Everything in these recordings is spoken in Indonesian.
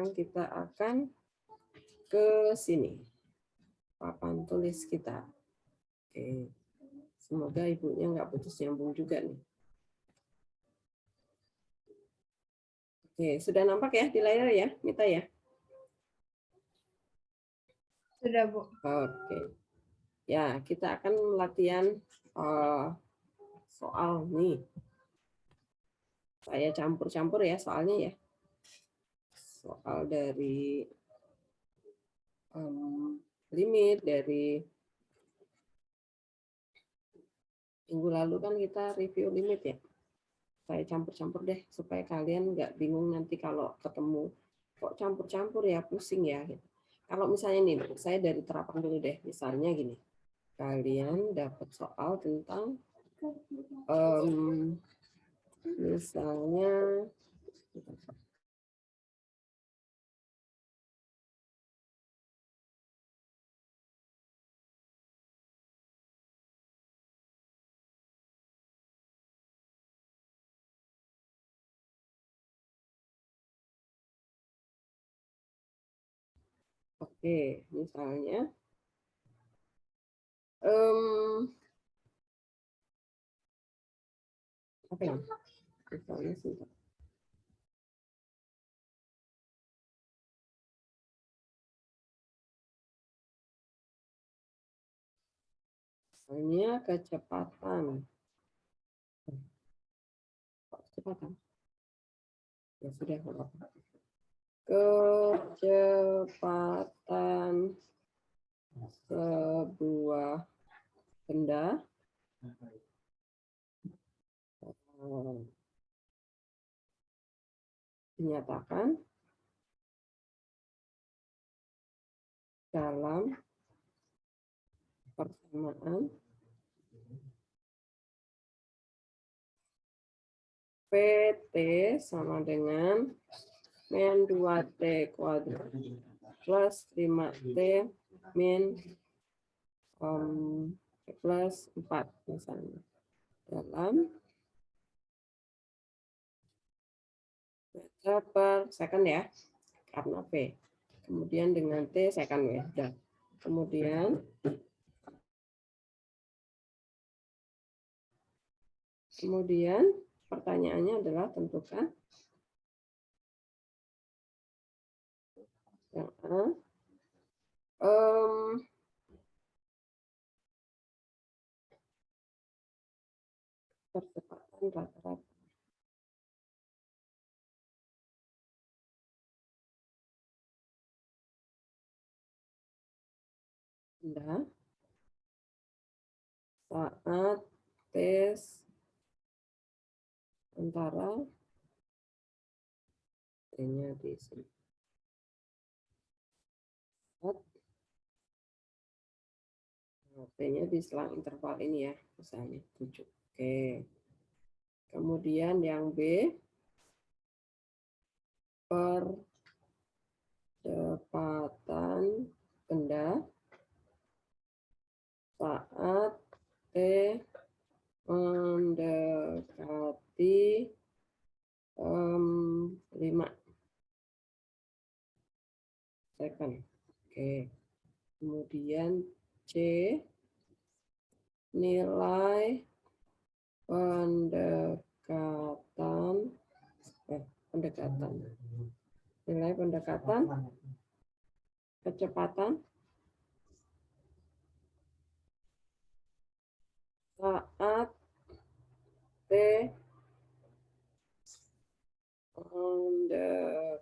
sekarang kita akan ke sini. Papan tulis kita. Oke. Semoga ibunya nggak putus nyambung juga nih. Oke, sudah nampak ya di layar ya, Mita ya? Sudah, Bu. Oke. Ya, kita akan latihan soal nih. Saya campur-campur ya soalnya ya. Soal dari limit, dari minggu lalu kan kita review limit ya. Saya campur-campur deh supaya kalian nggak bingung nanti kalau ketemu kok campur-campur ya, pusing ya. Kalau misalnya nih, saya dari terapan dulu deh. Misalnya gini, kalian dapat soal tentang misalnya oke, misalnya apa ya? Misalnya sebentar. Misalnya kecepatan. Kecepatan. Ya sudah, apa? Kecepatan sebuah benda dinyatakan dalam persamaan PT sama dengan min 2T kuadrat plus 5T min plus 4 misalnya dalam meter per second ya, karena P. Kemudian dengan T second ya. Dan kemudian pertanyaannya adalah tentukan yang A, percepatan rata-rata. Benda saat tes antara T-nya di sini. T-nya di selang interval ini ya, misalnya 7. Oke. Kemudian yang B, percepatan benda saat T mendekati 5 second. Oke. Kemudian C, nilai pendekatan nilai pendekatan kecepatan saat T mendekati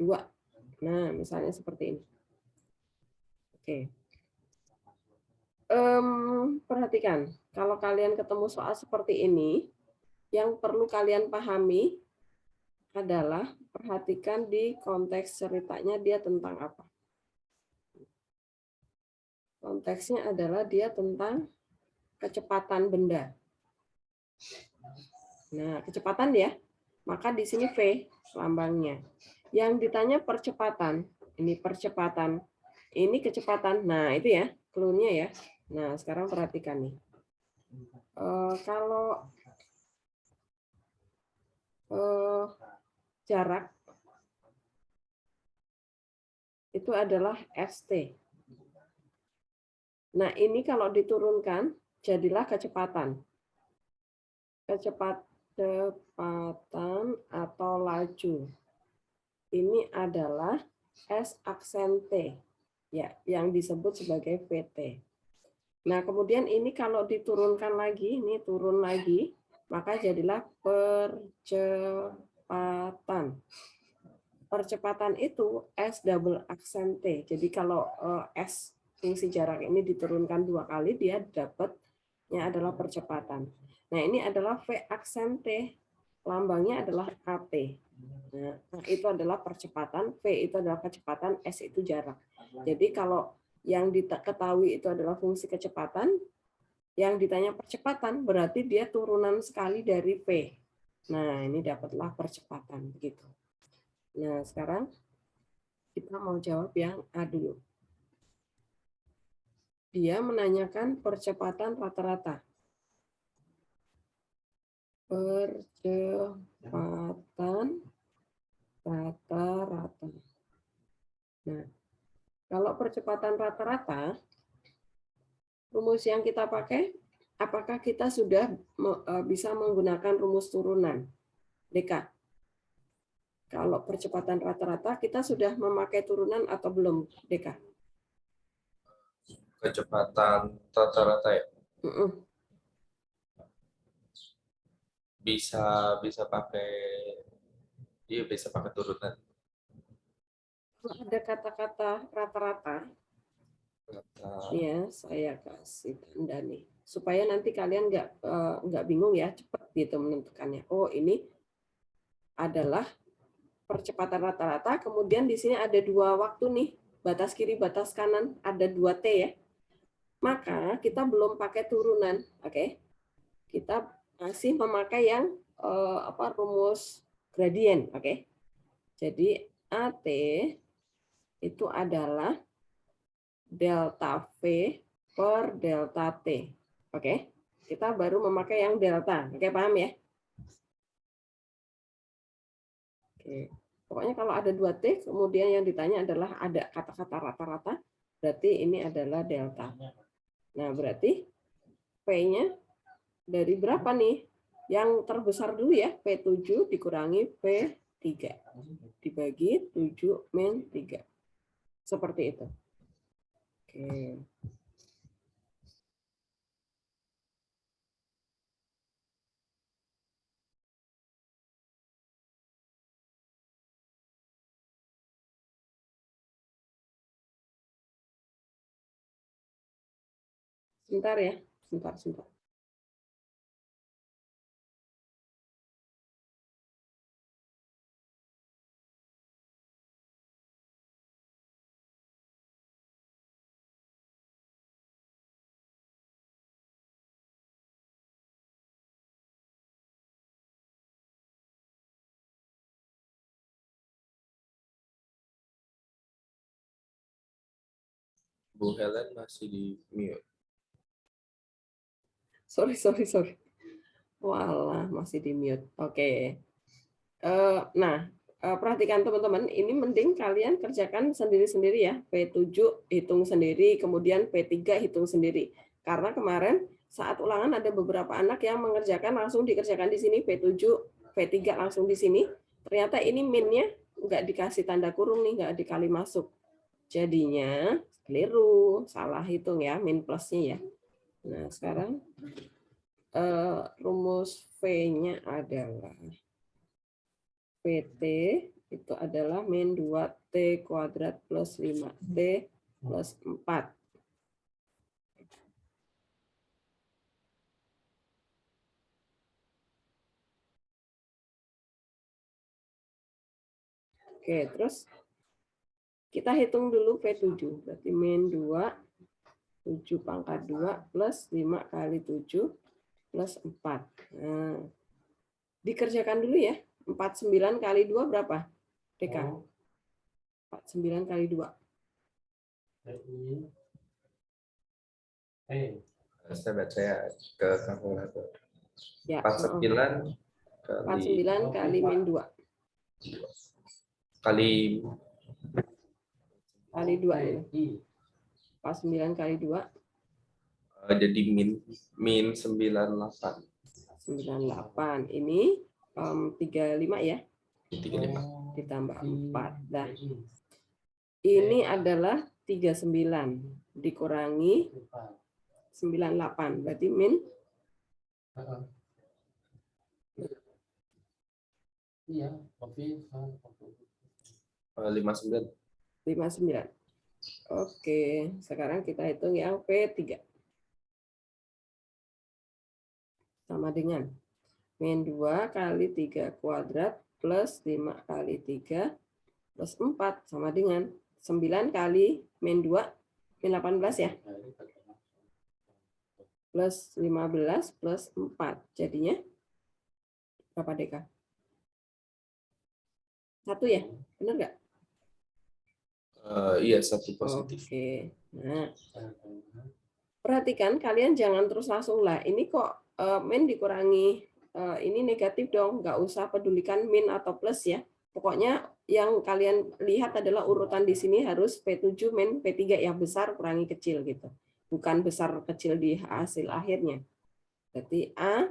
2. Nah, misalnya seperti ini. Oke. Perhatikan, kalau kalian ketemu soal seperti ini, yang perlu kalian pahami adalah perhatikan di konteks ceritanya dia tentang apa. Konteksnya adalah dia tentang kecepatan benda. Nah, kecepatan ya. Maka di sini V lambangnya. Yang ditanya percepatan, ini percepatan, ini kecepatan. Nah, itu ya, clue-nya ya. Nah, sekarang perhatikan nih. Kalau jarak itu adalah ST. Nah, ini kalau diturunkan, jadilah kecepatan. Kecepatan atau laju. Ini adalah S aksen T, ya, yang disebut sebagai VT. Nah, kemudian ini kalau diturunkan lagi, ini turun lagi, maka jadilah percepatan. Percepatan itu S double aksen T. Jadi kalau S fungsi jarak ini diturunkan 2 kali, dia dapatnya adalah percepatan. Nah, ini adalah V aksen T, lambangnya adalah AT. Nah, itu adalah percepatan, V itu adalah kecepatan, S itu jarak. Jadi kalau yang diketahui itu adalah fungsi kecepatan, yang ditanya percepatan berarti dia turunan sekali dari V. Nah, ini dapatlah percepatan begitu. Nah, sekarang kita mau jawab yang A dulu. Dia menanyakan percepatan rata-rata. Percepatan rata-rata. Nah, kalau percepatan rata-rata, rumus yang kita pakai, apakah kita sudah bisa menggunakan rumus turunan? Deka, kalau percepatan rata-rata, kita sudah memakai turunan atau belum, Deka? Kecepatan rata-rata ya? Bisa pakai, iya bisa pakai turunan. Kalau ada kata-kata rata-rata, ya saya kasih tanda nih supaya nanti kalian nggak bingung ya, cepat gitu menentukannya. Oh, ini adalah percepatan rata-rata, kemudian di sini ada 2 waktu nih, batas kiri batas kanan, ada 2 T ya, maka kita belum pakai turunan. Oke, kita masih memakai yang rumus gradien. Oke, jadi AT itu adalah delta V per delta T. Oke, kita baru memakai yang delta. Oke, paham ya? Oke. Pokoknya kalau ada 2 T, kemudian yang ditanya adalah ada kata-kata rata-rata, berarti ini adalah delta. Nah, berarti P-nya dari berapa nih? Yang terbesar dulu ya, P7 dikurangi P3. Dibagi 7 min 3. Seperti itu. Oke. Sebentar ya, sebentar. Bu Helen masih di mute. Sorry. Walah, masih di mute. Oke. Nah, perhatikan teman-teman, ini mending kalian kerjakan sendiri-sendiri ya. P7 hitung sendiri, kemudian P3 hitung sendiri. Karena kemarin saat ulangan ada beberapa anak yang mengerjakan langsung dikerjakan di sini, P7, P3 langsung di sini. Ternyata ini minnya nggak dikasih tanda kurung nih, nggak dikali masuk. Jadinya keliru, salah hitung ya, min plusnya ya. Nah, sekarang rumus V-nya adalah PT itu adalah min 2T kuadrat plus 5T plus 4. Oke, terus kita hitung dulu P7. Berarti min 2, 7 pangkat 2 plus 5 kali 7 plus 4. Nah, dikerjakan dulu ya. 49 kali 2 berapa? DK? 49 kali 2. Saya baca ya ke kalkulator. Ya, 49 kali min 2. kali Kali 2 ini. Pas 9 kali 2. Jadi min 98. 98. Ini 35 ya. 35. Ditambah 4. Nah, ini adalah 39 dikurangi 98. Berarti min 59. 59. Oke, sekarang kita hitung yang P3. Sama dengan min 2 kali 3 kuadrat plus 5 kali 3 plus 4 sama dengan 9 kali min 2, min 18 ya. Plus 15 plus 4. Jadinya berapa Deka? 1 ya? Benar nggak? Iya, 1 positif. Oke. Nah, perhatikan kalian jangan terus langsung lah. Ini kok min dikurangi ini negatif dong. Nggak usah pedulikan min atau plus ya. Pokoknya yang kalian lihat adalah urutan di sini harus P7 min P3 yang besar kurangi kecil gitu. Bukan besar kecil di hasil akhirnya. Berarti A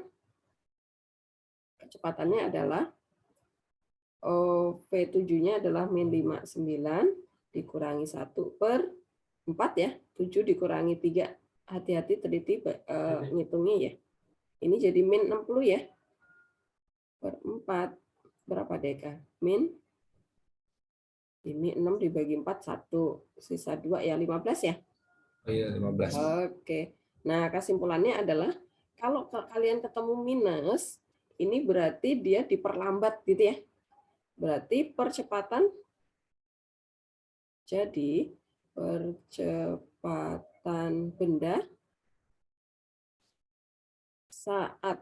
kecepatannya adalah P7-nya adalah min 59 dikurangi 1/4 ya. 7 dikurangi 3. Hati-hati teliti ngitungnya ya. Ini jadi min 60 ya. Per 4. Berapa Deka? Min. Ini 6 dibagi 4, 1. Sisa 2 ya, 15 ya? Oh iya, 15. Oke. Nah, kesimpulannya adalah kalau kalian ketemu minus, ini berarti dia diperlambat gitu ya. Berarti percepatan, jadi percepatan benda saat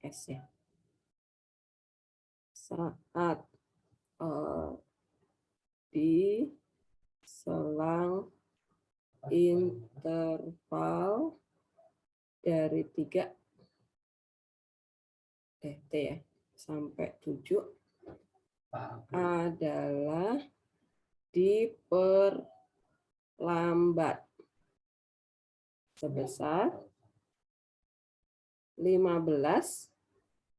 S ya, saat di selang interval dari 3 T ya sampai 7 adalah diperlambat sebesar 15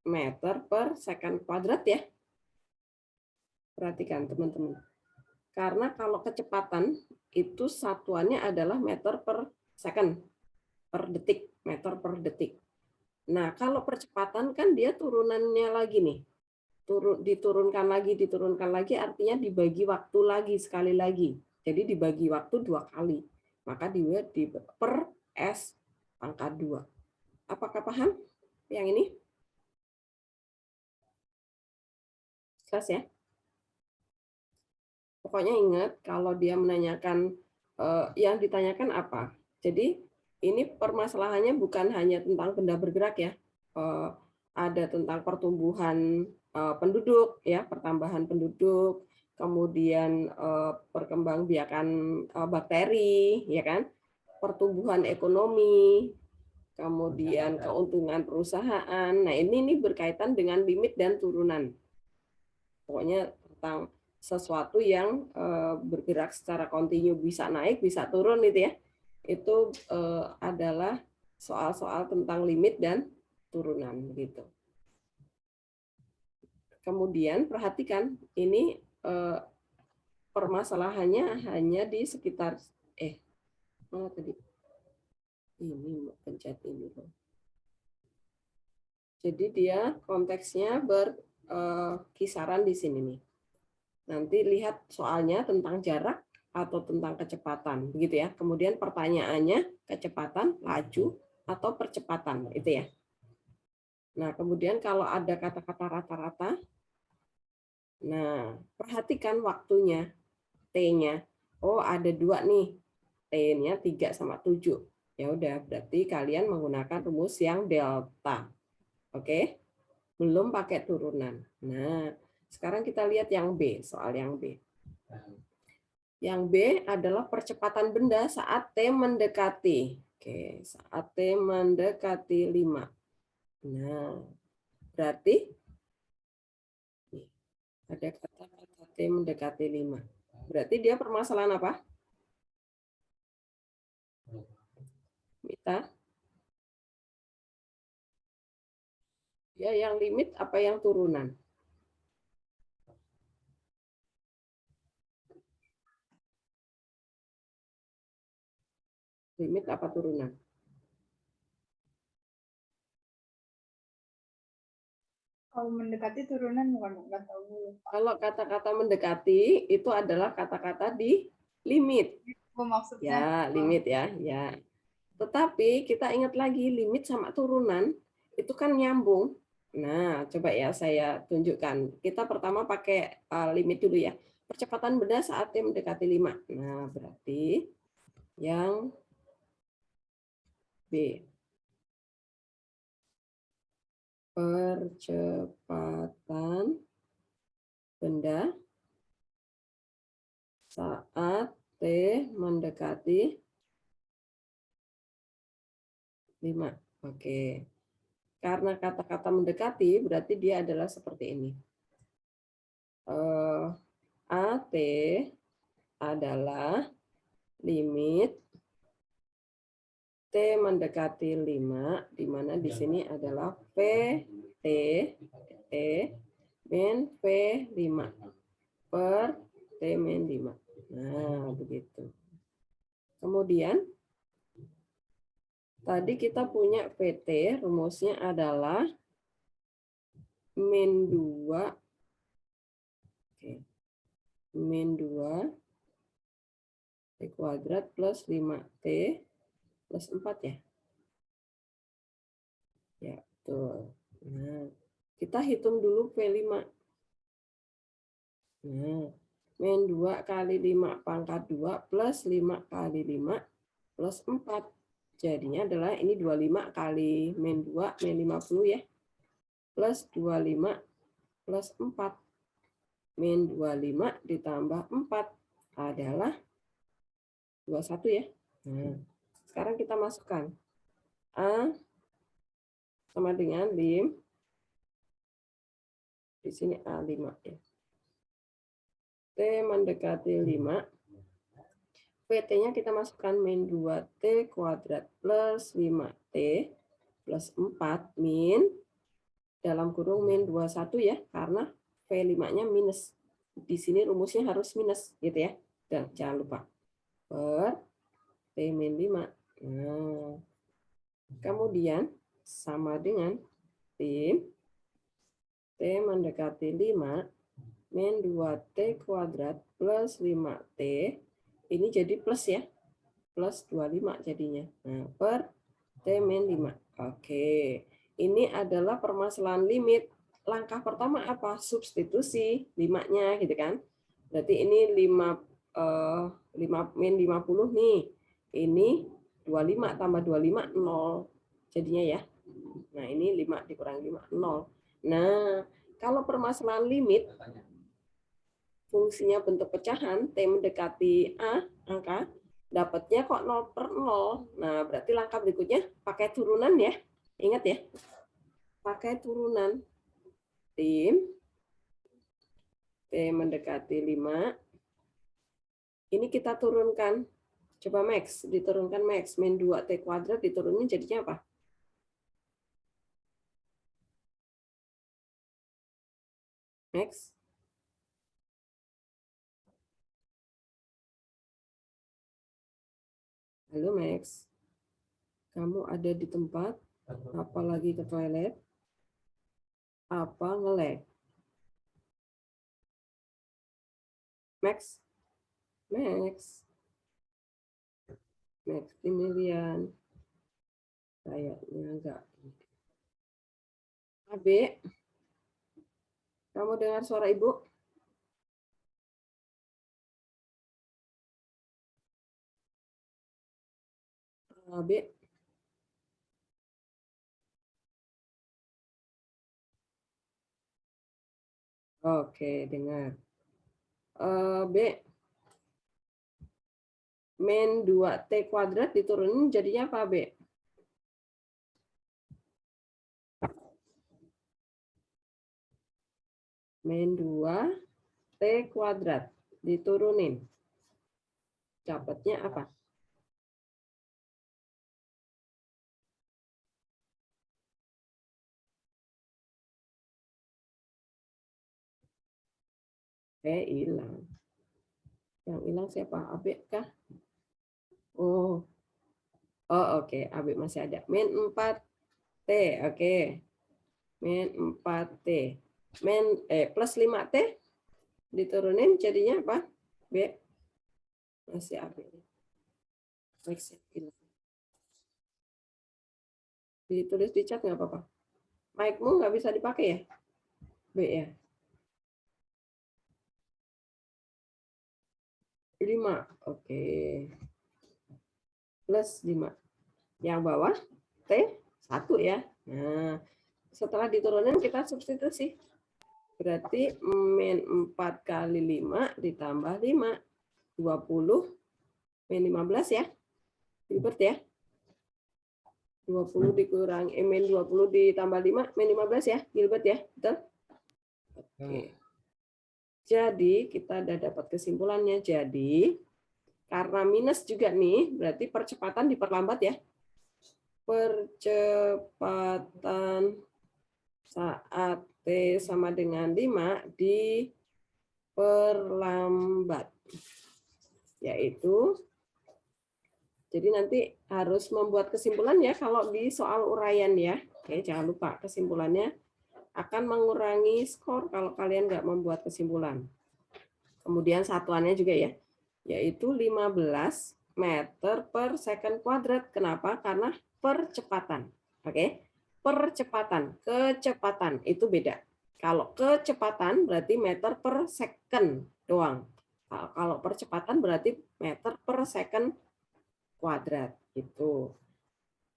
meter per second kuadrat ya. Perhatikan teman-teman. Karena kalau kecepatan itu satuannya adalah meter per second, per detik, meter per detik. Nah, kalau percepatan kan dia turunannya lagi nih. Diturunkan lagi artinya dibagi waktu lagi sekali lagi. Jadi dibagi waktu 2 kali. Maka dia per S pangkat 2. Apakah paham yang ini? Jelas ya? Pokoknya ingat kalau dia menanyakan yang ditanyakan apa. Jadi ini permasalahannya bukan hanya tentang benda bergerak ya. Ada tentang pertumbuhan penduduk ya, pertambahan penduduk, kemudian perkembangbiakan bakteri ya kan, pertumbuhan ekonomi, kemudian keuntungan perusahaan. Nah, ini berkaitan dengan limit dan turunan. Pokoknya tentang sesuatu yang bergerak secara kontinu, bisa naik, bisa turun itu ya. Itu adalah soal-soal tentang limit dan turunan gitu. Kemudian perhatikan ini permasalahannya hanya di sekitar mana tadi? Ini pencet ini loh. Jadi dia konteksnya berkisaran di sini nih. Nanti lihat soalnya tentang jarak atau tentang kecepatan, begitu ya. Kemudian pertanyaannya kecepatan, laju, atau percepatan, itu ya. Nah, kemudian kalau ada kata-kata rata-rata, nah perhatikan waktunya, T-nya. Oh, ada 2 nih, T-nya 3 sama 7. Ya udah, berarti kalian menggunakan rumus yang delta. Oke? Belum pakai turunan. Nah, sekarang kita lihat yang B, soal yang B. Yang B adalah percepatan benda saat T mendekati. Oke, saat T mendekati 5. Nah, berarti ada kata-kata T mendekati 5. Berarti dia permasalahan apa? Mita? Ya, yang limit apa yang turunan? Limit apa turunan? Kalau mendekati turunan bukan, nggak tahu dulu. Kalau kata-kata mendekati itu adalah kata-kata di limit. Gue maksudnya. Ya, limit ya. Ya. Tetapi kita ingat lagi limit sama turunan itu kan nyambung. Nah, coba ya saya tunjukkan. Kita pertama pakai limit dulu ya. Percepatan benda saat T mendekati 5. Nah, berarti yang B. Percepatan benda saat T mendekati 5. Oke. Karena kata-kata mendekati berarti dia adalah seperti ini. AT adalah limit T mendekati 5, di mana di sini adalah PT min V5 per T min 5. Nah, begitu. Kemudian, tadi kita punya PT, rumusnya adalah min 2, min 2 T kuadrat plus 5T plus 4 ya. Ya, betul. Nah, kita hitung dulu V5. Nah, min 2 kali 5 pangkat 2 plus 5 kali 5 plus 4. Jadinya adalah ini 25 kali min 2, min 50 ya. Plus 25 plus 4. Min 25 ditambah 4 adalah 21 ya. Nah, sekarang kita masukkan. A sama dengan lim. Di sini A5 ya. T mendekati 5. PT-nya kita masukkan min 2T kuadrat plus 5T plus 4 min dalam kurung min 21 ya, karena V5-nya minus. Di sini rumusnya harus minus gitu ya. Dan jangan lupa. Per T min 5. Nah, kemudian sama dengan tim T mendekati 5 min 2T kuadrat plus 5T. Ini jadi plus ya. Plus 25 jadinya. Nah, per T min 5. Oke. Ini adalah permasalahan limit. Langkah pertama apa? Substitusi 5-nya gitu kan. Berarti ini 5 min 50 nih. Ini 25 tambah 25 0. Jadinya ya. Nah, ini 5 dikurangi 5 0. Nah, kalau permasalahan limit fungsinya bentuk pecahan T mendekati A angka, dapatnya kok 0 per 0. Nah, berarti langkah berikutnya pakai turunan ya. Ingat ya. Pakai turunan. Tim T mendekati 5. Ini kita turunkan. Coba Max, diturunkan Max. Min 2T kuadrat diturunin jadinya apa? Max. Halo Max. Kamu ada di tempat? Apa lagi ke toilet? Apa nge-lag? Max. Max. Max Emilian. Kayaknya enggak. AB. Kamu dengar suara Ibu? AB. Oke, dengar. B. Min 2T kuadrat diturunin jadinya apa, B? Min 2T kuadrat Diturunin. Dapatnya apa? Hilang. Yang hilang siapa? Abik kah? Oh, oke. Abik masih ada. Min 4T. Oke. Min 4T. Plus 5T. Diturunin jadinya apa? B. Masih Abik. Ditulis di chat nggak apa-apa. Mic-mu nggak bisa dipakai ya? B ya. 5. Oke. Plus 5. Yang bawah T 1 ya. Nah, setelah diturunin kita substitusi. Berarti min 4 kali 5 ditambah 5. 20 min 15 ya. Ribet ya. 20 dikurangi min 20 ditambah 5 min 15 ya. Gilbert ya. Betul? Oke. Jadi kita udah dapat kesimpulannya. Jadi karena minus juga nih, berarti percepatan diperlambat ya. Percepatan saat T sama dengan 5 diperlambat. Yaitu, jadi nanti harus membuat kesimpulan ya kalau di soal uraian ya. Oke, jangan lupa kesimpulannya akan mengurangi skor kalau kalian nggak membuat kesimpulan. Kemudian satuannya juga ya, yaitu 15 meter per second kuadrat. Kenapa? Karena percepatan. Oke, percepatan, kecepatan itu beda. Kalau kecepatan berarti meter per second doang. Kalau percepatan berarti meter per second kuadrat itu.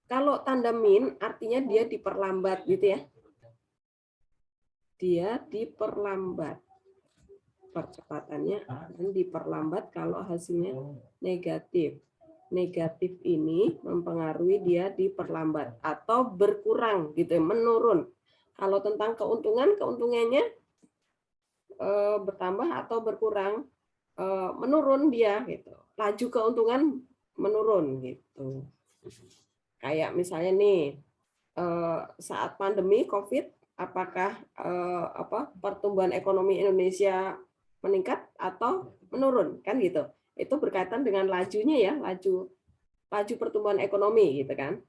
Kalau tanda min artinya dia diperlambat gitu ya. Dia diperlambat. Percepatannya akan diperlambat kalau hasilnya negatif. Negatif ini mempengaruhi dia diperlambat atau berkurang gitu, menurun. Kalau tentang keuntungan, keuntungannya bertambah atau berkurang, menurun dia gitu. Laju keuntungan menurun gitu. Kayak misalnya nih saat pandemi COVID, apakah pertumbuhan ekonomi Indonesia meningkat atau menurun kan gitu. Itu berkaitan dengan lajunya ya, laju pertumbuhan ekonomi gitu kan.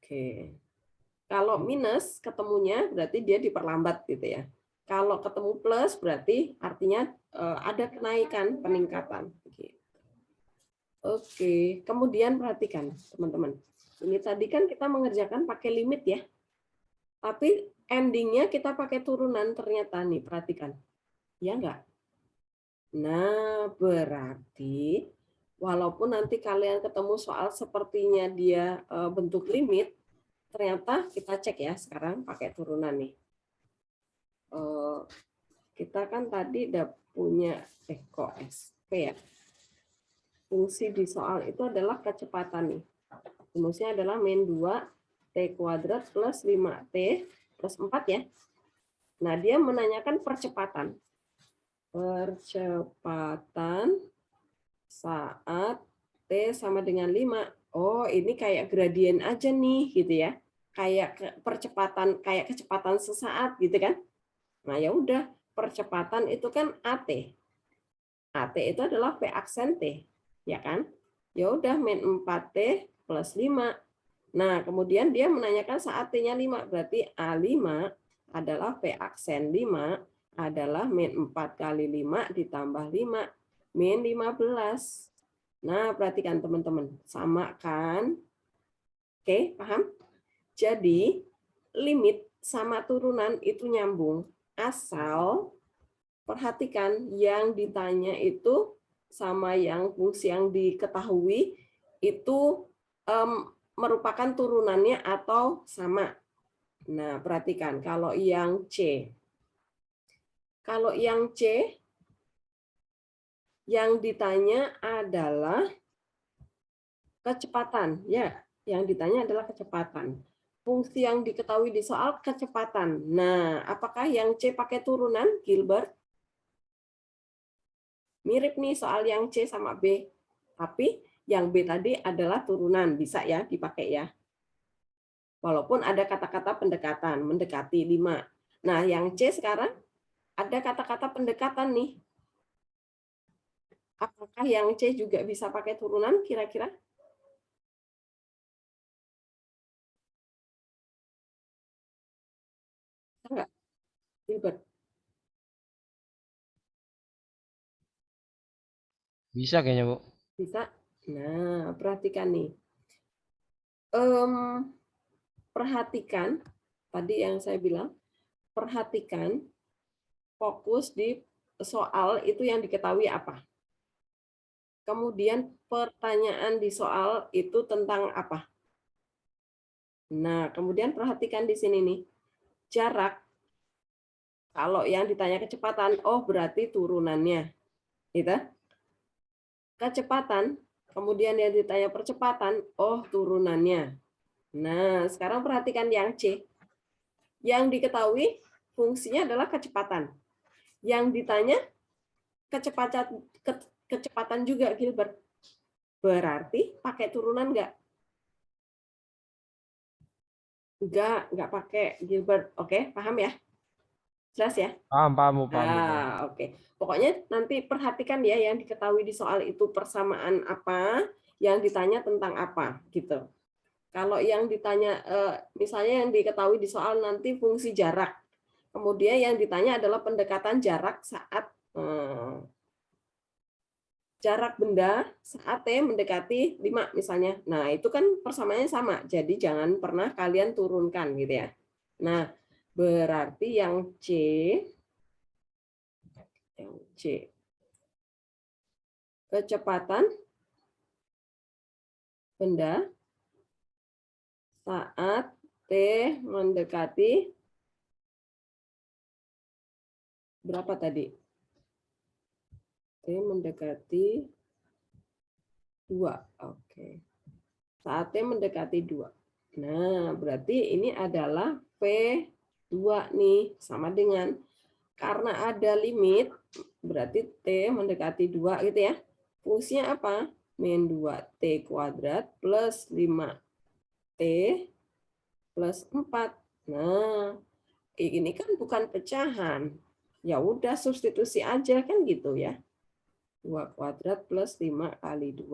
Oke. Kalau minus ketemunya berarti dia diperlambat gitu ya. Kalau ketemu plus berarti artinya ada kenaikan, peningkatan. Oke, kemudian perhatikan teman-teman. Ini tadi kan kita mengerjakan pakai limit ya. Tapi endingnya kita pakai turunan ternyata nih, perhatikan. Ya enggak? Nah, berarti walaupun nanti kalian ketemu soal sepertinya dia bentuk limit, ternyata kita cek ya sekarang pakai turunan nih. Kita kan tadi udah punya kok SP ya. Fungsi di soal itu adalah kecepatan nih. Rumusnya adalah min 2T kuadrat plus 5T plus 4 ya. Nah, dia menanyakan percepatan. Percepatan saat T sama dengan 5. Oh, ini kayak gradien aja nih, gitu ya. Kayak percepatan, kayak kecepatan sesaat, gitu kan. Nah, ya udah, percepatan itu kan AT. AT itu adalah P aksen T, ya kan? Ya udah, min 4T plus 5. Nah, kemudian dia menanyakan saat T-nya 5, berarti A5 adalah P aksen 5 adalah min 4 kali 5 ditambah 5, min 15. Nah, perhatikan teman-teman, sama kan? Oke, paham? Jadi, limit sama turunan itu nyambung, asal perhatikan yang ditanya itu sama yang fungsi yang diketahui itu merupakan turunannya atau sama. Nah, perhatikan kalau yang C. Kalau yang C yang ditanya adalah kecepatan, ya. Yang ditanya adalah kecepatan. Fungsi yang diketahui di soal kecepatan. Nah, apakah yang C pakai turunan, Gilbert? Mirip nih soal yang C sama B. Tapi yang B tadi adalah turunan, bisa ya dipakai ya. Walaupun ada kata-kata pendekatan, mendekati 5. Nah, yang C sekarang ada kata-kata pendekatan nih. Apakah yang C juga bisa pakai turunan kira-kira? Enggak, Gilbert. Bisa kayaknya, Bu. Bisa. Nah, perhatikan nih. Perhatikan tadi yang saya bilang, perhatikan fokus di soal itu yang diketahui apa. Kemudian pertanyaan di soal itu tentang apa. Nah, kemudian perhatikan di sini nih. Jarak, kalau yang ditanya kecepatan, oh berarti turunannya. Gitu. Kecepatan, kemudian yang ditanya percepatan, oh turunannya. Nah, sekarang perhatikan yang C. Yang diketahui fungsinya adalah kecepatan. Yang ditanya kecepatan juga, Gilbert. Berarti pakai turunan enggak? Enggak pakai, Gilbert. Oke, paham ya? Jelas ya? Paham, paham, Bu, paham, Bu. Oke. Pokoknya nanti perhatikan ya yang diketahui di soal itu persamaan apa, yang ditanya tentang apa, gitu. Kalau yang ditanya, misalnya yang diketahui di soal nanti fungsi jarak. Kemudian yang ditanya adalah pendekatan jarak saat jarak benda saat T mendekati 5 misalnya. Nah, itu kan persamaannya sama. Jadi jangan pernah kalian turunkan gitu ya. Nah, berarti yang C kecepatan benda saat T mendekati berapa tadi? T mendekati 2. Oke. Saat T mendekati 2. Nah, berarti ini adalah P2 nih, sama dengan karena ada limit, berarti T mendekati 2 gitu ya. Fungsinya apa? Min 2T kuadrat plus 5T plus 4. Nah, ini kan bukan pecahan. Ya udah substitusi aja kan gitu ya. 2 kuadrat plus 5 kali 2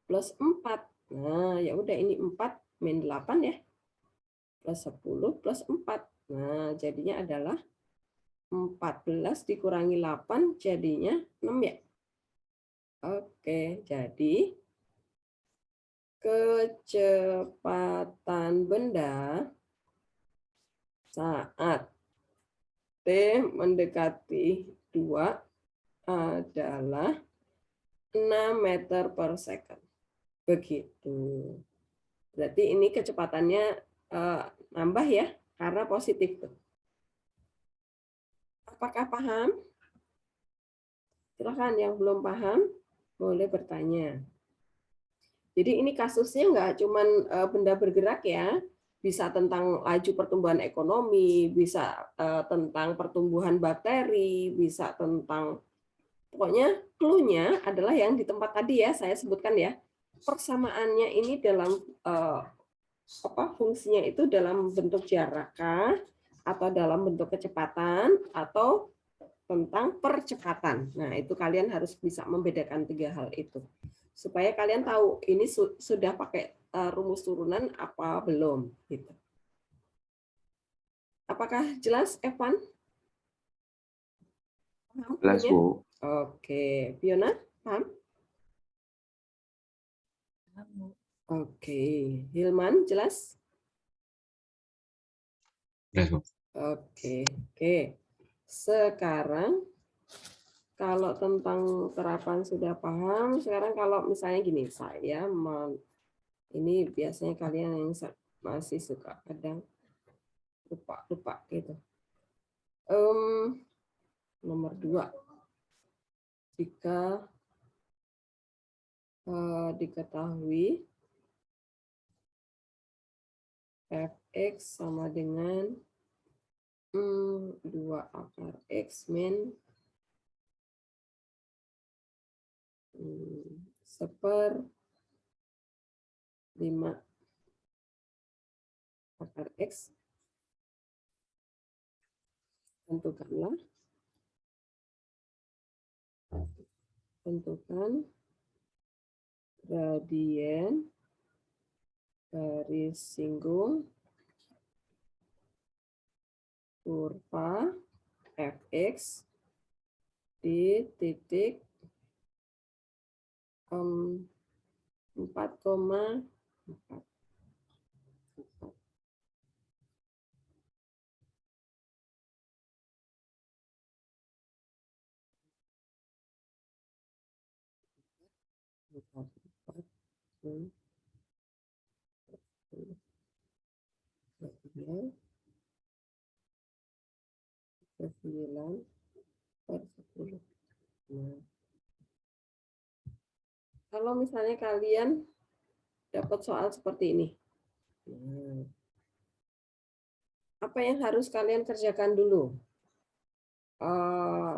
plus 4. Nah, ya udah ini 4 min 8 ya. Plus 10 plus 4. Nah, jadinya adalah 14 dikurangi 8 jadinya 6 ya. Oke, jadi kecepatan benda saat T mendekati 2 adalah 6 meter per second. Begitu. Berarti ini kecepatannya nambah ya, karena positif. Apakah paham? Silakan yang belum paham, boleh bertanya. Jadi ini kasusnya nggak cuma benda bergerak ya, bisa tentang laju pertumbuhan ekonomi, bisa tentang pertumbuhan bakteri, bisa tentang, pokoknya clue-nya adalah yang di tempat tadi ya, saya sebutkan ya. Persamaannya ini dalam fungsinya itu dalam bentuk jarak atau dalam bentuk kecepatan atau tentang percepatan. Nah, itu kalian harus bisa membedakan 3 hal itu. Supaya kalian tahu ini sudah pakai rumus turunan apa belum gitu. Apakah jelas, Evan? Paham? Jelas, Bu. Oke, Fiona, paham? Oke, Hilman, jelas? Jelas, Bu. Oke. Sekarang kalau tentang terapan sudah paham, sekarang kalau misalnya gini, saya ini biasanya kalian yang masih suka kadang lupa gitu. Nomor 2, jika diketahui F X sama dengan 2 akar X min 1/5 akar X. Tentukan gradien garis singgung kurva fx di titik 4,4. Nah, kalau misalnya kalian dapat soal seperti ini, nah, apa yang harus kalian kerjakan dulu?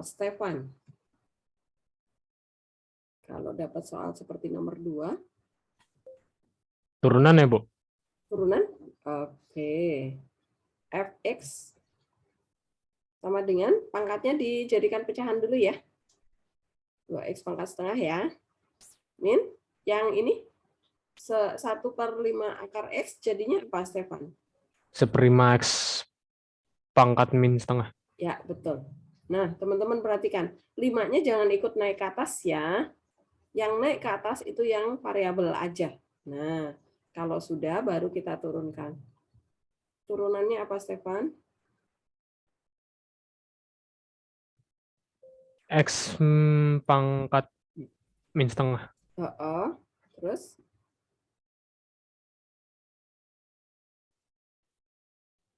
Stefan, kalau dapat soal seperti nomor 2, Turunan ya, Bu? turunan? Oke. Fx sama dengan pangkatnya dijadikan pecahan dulu ya. 2x pangkat setengah ya. Min, yang ini 1/5 akar X jadinya apa, Stefan? 1/5 X pangkat min setengah. Ya, betul. Nah, teman-teman perhatikan. 5-nya jangan ikut naik ke atas ya. Yang naik ke atas itu yang variabel aja. Nah, kalau sudah baru kita turunkan. Turunannya apa, Stefan? X pangkat min setengah. Terus?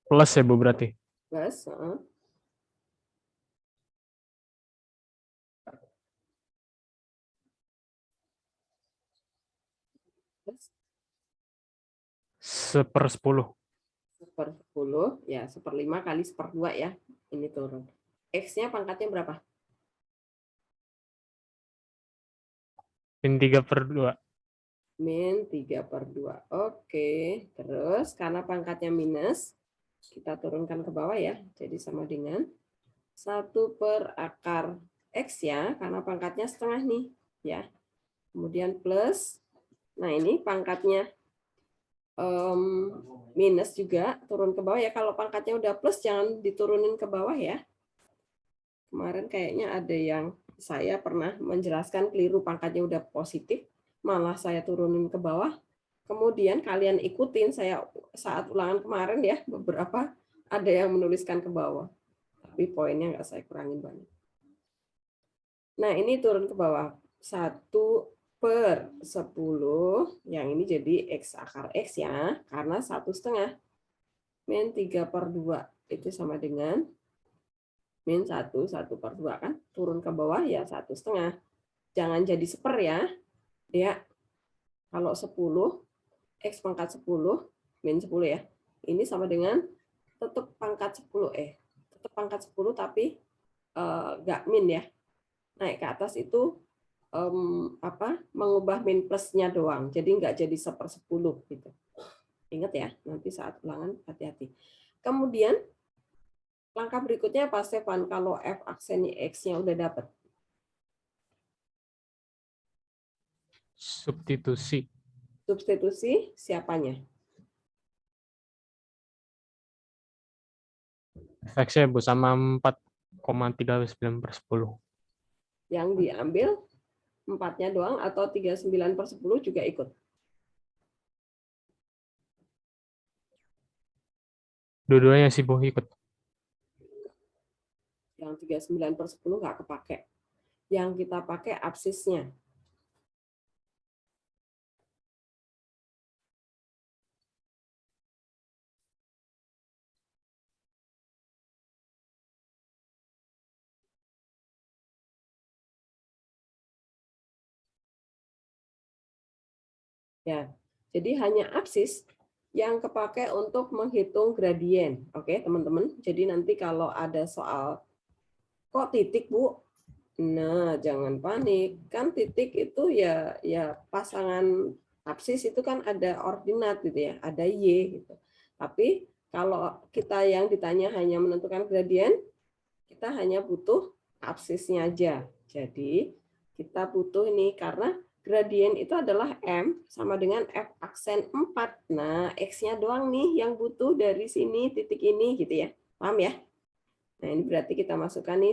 Plus ya, Bu, berarti? Plus. Plus. 1/10. 1/10, ya 1/5 kali 1/2 ya. Ini turun. X-nya pangkatnya berapa? Min 3/2. Min 3/2. Oke. Terus karena pangkatnya minus, kita turunkan ke bawah ya. Jadi sama dengan 1/akar X ya, karena pangkatnya setengah nih. Ya. Kemudian plus. Nah ini pangkatnya minus juga, turun ke bawah ya. Kalau pangkatnya udah plus, jangan diturunin ke bawah ya. Kemarin kayaknya ada yang saya pernah menjelaskan keliru, pangkatnya udah positif, malah saya turunin ke bawah. Kemudian kalian ikutin saya saat ulangan kemarin ya, beberapa ada yang menuliskan ke bawah. Tapi poinnya nggak saya kurangin banyak. Nah, ini turun ke bawah. 1/10, yang ini jadi X akar X ya, karena 1/2. Min 3/2, itu sama dengan min 1/2 kan, turun ke bawah ya 1/2. Jangan jadi 1/4 ya. Ya, kalau 10, X pangkat 10, min 10 ya. Ini sama dengan tetap pangkat 10, tetap pangkat 10 tapi nggak min ya. Naik ke atas itu mengubah min plusnya doang. Jadi nggak jadi 1/10 gitu. Ingat ya, nanti saat ulangan hati-hati. Kemudian langkah berikutnya apa, Stefan? Kalau F aksennya X-nya udah dapat. Substitusi. Substitusi siapanya? X-nya, Bu, sama 4,39/10. Yang diambil 4-nya doang atau 39/10 juga ikut? Dua-duanya sih, Bu, ikut. Yang 39/10 nggak kepake. Yang kita pakai absisnya. Ya, jadi hanya absis yang kepakai untuk menghitung gradien. Oke, teman-teman. Jadi nanti kalau ada soal kok titik, Bu? Nah, jangan panik. Kan titik itu ya pasangan absis itu kan ada ordinat gitu ya, ada Y gitu. Tapi kalau kita yang ditanya hanya menentukan gradien, kita hanya butuh absisnya aja. Jadi kita butuh ini karena gradien itu adalah M sama dengan F aksen 4. Nah, X-nya doang nih yang butuh dari sini titik ini gitu ya. Paham ya? Nah, ini berarti kita masukkan nih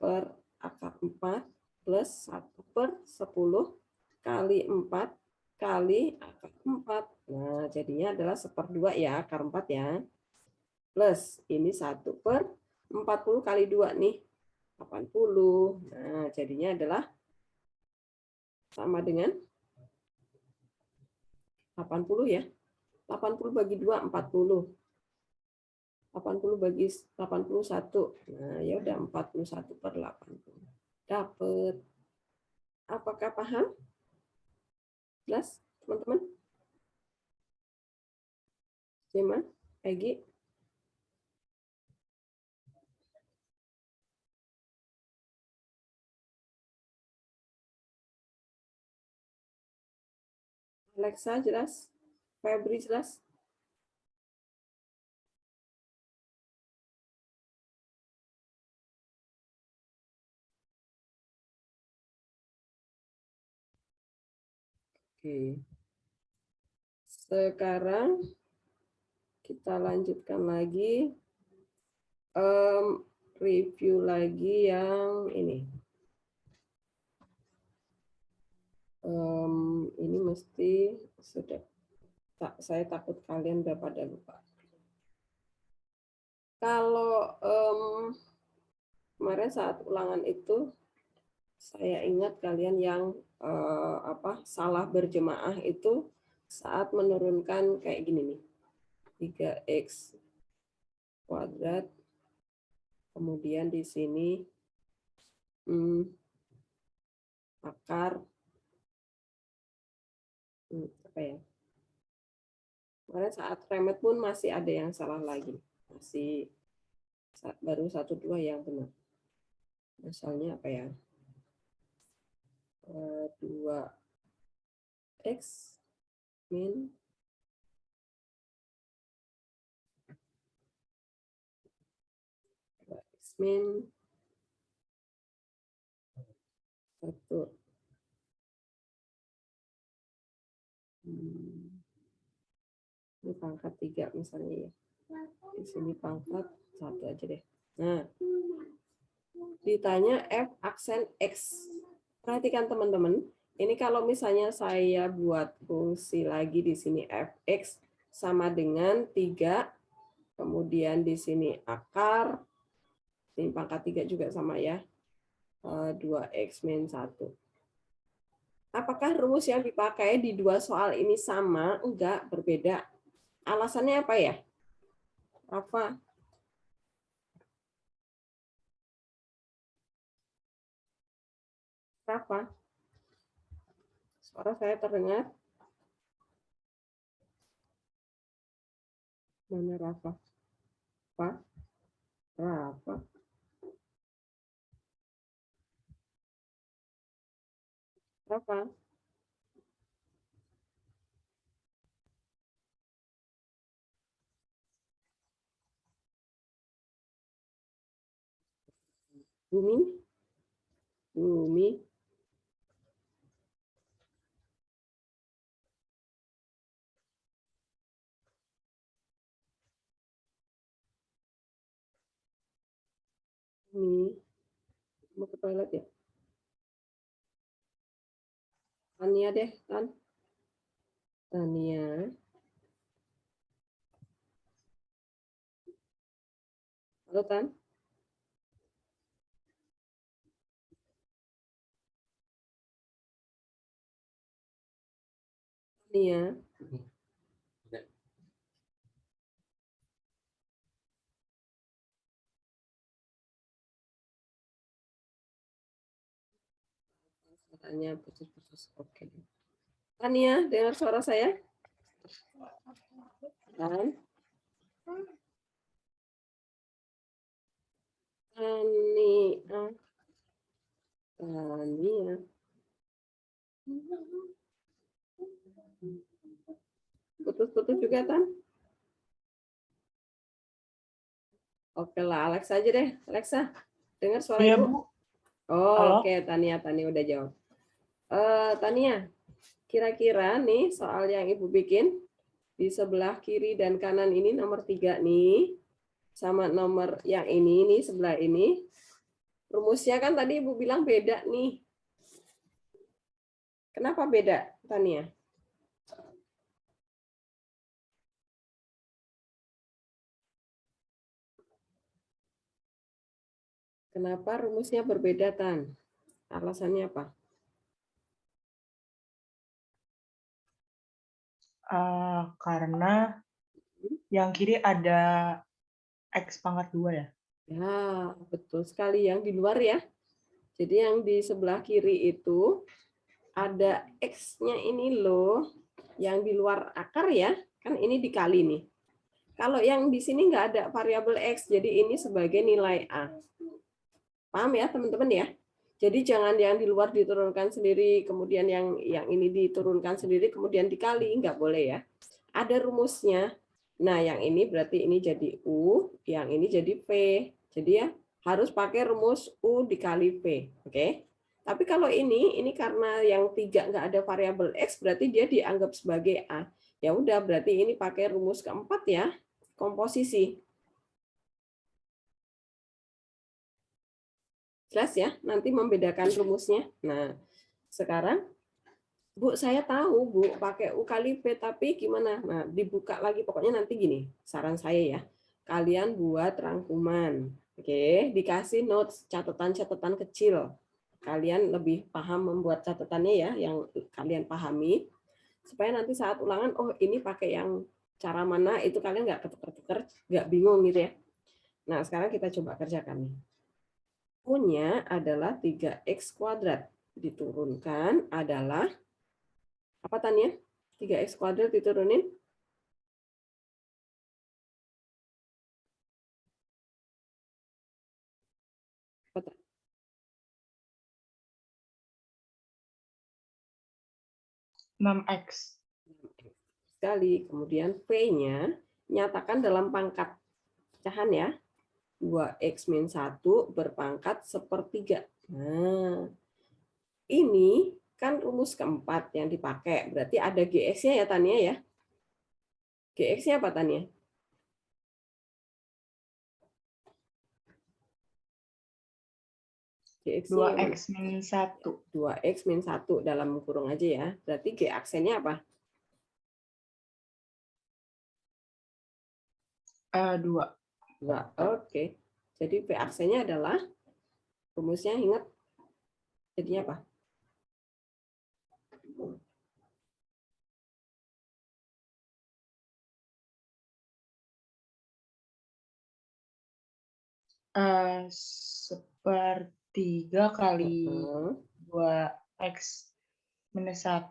per akar 4 plus 1/10 kali 4 kali akar 4. Nah, jadinya adalah 1/2 ya, akar 4 ya. Plus ini 1/40 kali 2 nih, 80. Nah, jadinya adalah sama dengan 80 ya. 80 bagi 2, 40. 80 bagi 81. Nah, ya udah 41/80. Dapat. Apakah paham? Jelas, teman-teman? Jema, Egi? Alexa jelas? Febri jelas? Oke. Sekarang kita lanjutkan lagi. Review lagi yang ini. Ini mesti sudah. Saya takut kalian udah pada lupa. Kalau kemarin saat ulangan itu, saya ingat kalian yang salah berjemaah itu saat menurunkan kayak gini nih. 3x kuadrat. Kemudian di sini akar apa ya? Kemarin saat remet pun masih ada yang salah lagi. Masih baru 1, 2 yang benar. Misalnya apa ya? 2x min 1. Ini pangkat 3 misalnya ya. Di sini pangkat 1 aja deh. Nah, ditanya F aksen X. Perhatikan teman-teman, ini kalau misalnya saya buat fungsi lagi di sini Fx sama dengan 3, kemudian di sini akar, ini pangkat 3 juga sama ya, 2x min 1. Apakah rumus yang dipakai di dua soal ini sama? Enggak, berbeda. Alasannya apa ya? Rafa? Rafa? Suara saya terdengar? Mana Rafa? Rafa? Rafa? Rafa? Bumi? Bumi? Bumi? Mau ke toilet ya? Tania deh, Tan. Tania. Halo, Tan. Tania. Suaranya putus-putus. Oke. Tania, dengar suara saya? Kan? Tania. Tania. Putus-putus juga, Tan? Oke lah, Alexa aja deh. Alexa, dengar suara Iya, Ibu? Bu. Oh, Halo? oke, Tania udah jawab. Tania, kira-kira nih soal yang Ibu bikin di sebelah kiri dan kanan ini nomor 3 nih, sama nomor yang ini nih sebelah ini, rumusnya kan tadi Ibu bilang beda nih. Kenapa beda, Tania? Kenapa rumusnya berbeda, Tan? Alasannya apa? Karena yang kiri ada X pangkat 2 ya. Ya, betul sekali. Yang di luar ya. Jadi yang di sebelah kiri itu ada X-nya ini loh. Yang di luar akar ya. Kan ini dikali nih. Kalau yang di sini nggak ada variabel X, jadi ini sebagai nilai A. Paham ya teman-teman ya? Jadi jangan yang di luar diturunkan sendiri, kemudian yang ini diturunkan sendiri, kemudian dikali. Nggak boleh ya. Ada rumusnya. Nah, yang ini berarti ini jadi U, yang ini jadi V. Jadi ya harus pakai rumus U dikali V. Oke? Tapi kalau ini karena yang 3 nggak ada variabel X, berarti dia dianggap sebagai A. Ya udah, berarti ini pakai rumus keempat ya, komposisi. Jelas ya, nanti membedakan rumusnya. Nah, sekarang Bu, saya tahu Bu pakai U kali V, tapi gimana? Nah, dibuka lagi pokoknya nanti gini. Saran saya ya. Kalian buat rangkuman. Oke, dikasih notes, catatan-catatan kecil. Kalian lebih paham membuat catatannya ya, yang kalian pahami. Supaya nanti saat ulangan, oh ini pakai yang cara mana, itu kalian nggak ketukar-tukar, nggak bingung gitu ya. Nah, sekarang kita coba kerjakan nih. U-nya adalah 3X kuadrat. Diturunkan adalah apa Tania? 3X kuadrat diturunin? Apa, 6X. sekali. Kemudian V-nya nyatakan dalam pangkat pecahan ya. 2X min 1 berpangkat 1/3. Nah, ini kan rumus keempat yang dipakai. Berarti ada GX-nya ya Tania ya. GX-nya apa Tania? GX-nya 2X min 1. 2X min 1 dalam kurung aja ya. Berarti G aksennya apa? 2. 2. Oke. Jadi V aksennya adalah, rumusnya ingat, jadinya apa? Sepertiga kali 2X minus 1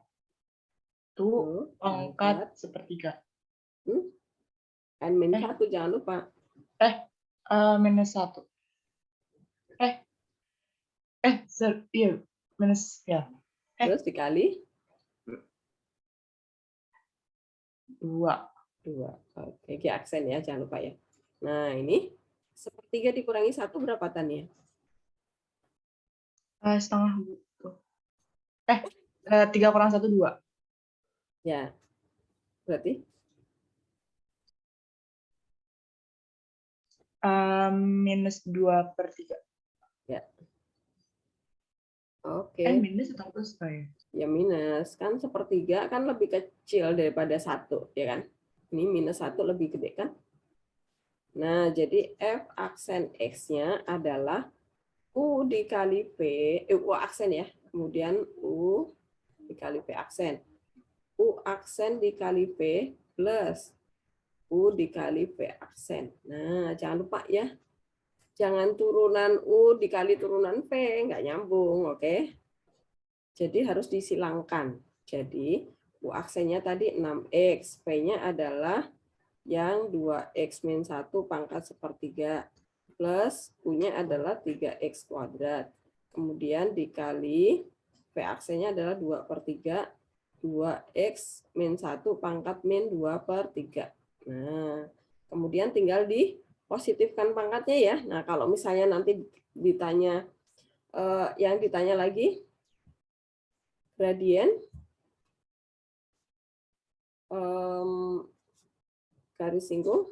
pangkat 1/3. N min 1 jangan lupa. Minus 1. Iya, minus ya. Terus dikali 2. 2. Oke, G aksen ya, jangan lupa ya. Nah, ini 1/3 dikurangi 1 berapa Tania? Setengah. 3 kurang 1, 2. Ya. Berarti Minus 2/3. ya. Oke. Minus atau plus ya? Ya minus. Kan 1/3 kan lebih kecil daripada 1, ya kan? Ini minus 1 lebih gede kan? Nah, jadi F aksen X-nya adalah U dikali V, U aksen ya. Kemudian U dikali V aksen. U aksen dikali V plus U dikali V aksen. Nah, jangan lupa ya. Jangan turunan U dikali turunan V, nggak nyambung, oke? Jadi harus disilangkan. Jadi U aksennya tadi 6X. P-nya adalah yang 2X min 1 pangkat sepertiga. Plus U-nya adalah 3X kuadrat. Kemudian dikali P aksennya adalah 2/3. 2X min 1 pangkat min 2/3. Nah, kemudian tinggal dipositifkan pangkatnya ya. Nah, kalau misalnya nanti ditanya, yang ditanya lagi, gradien, garis singgung,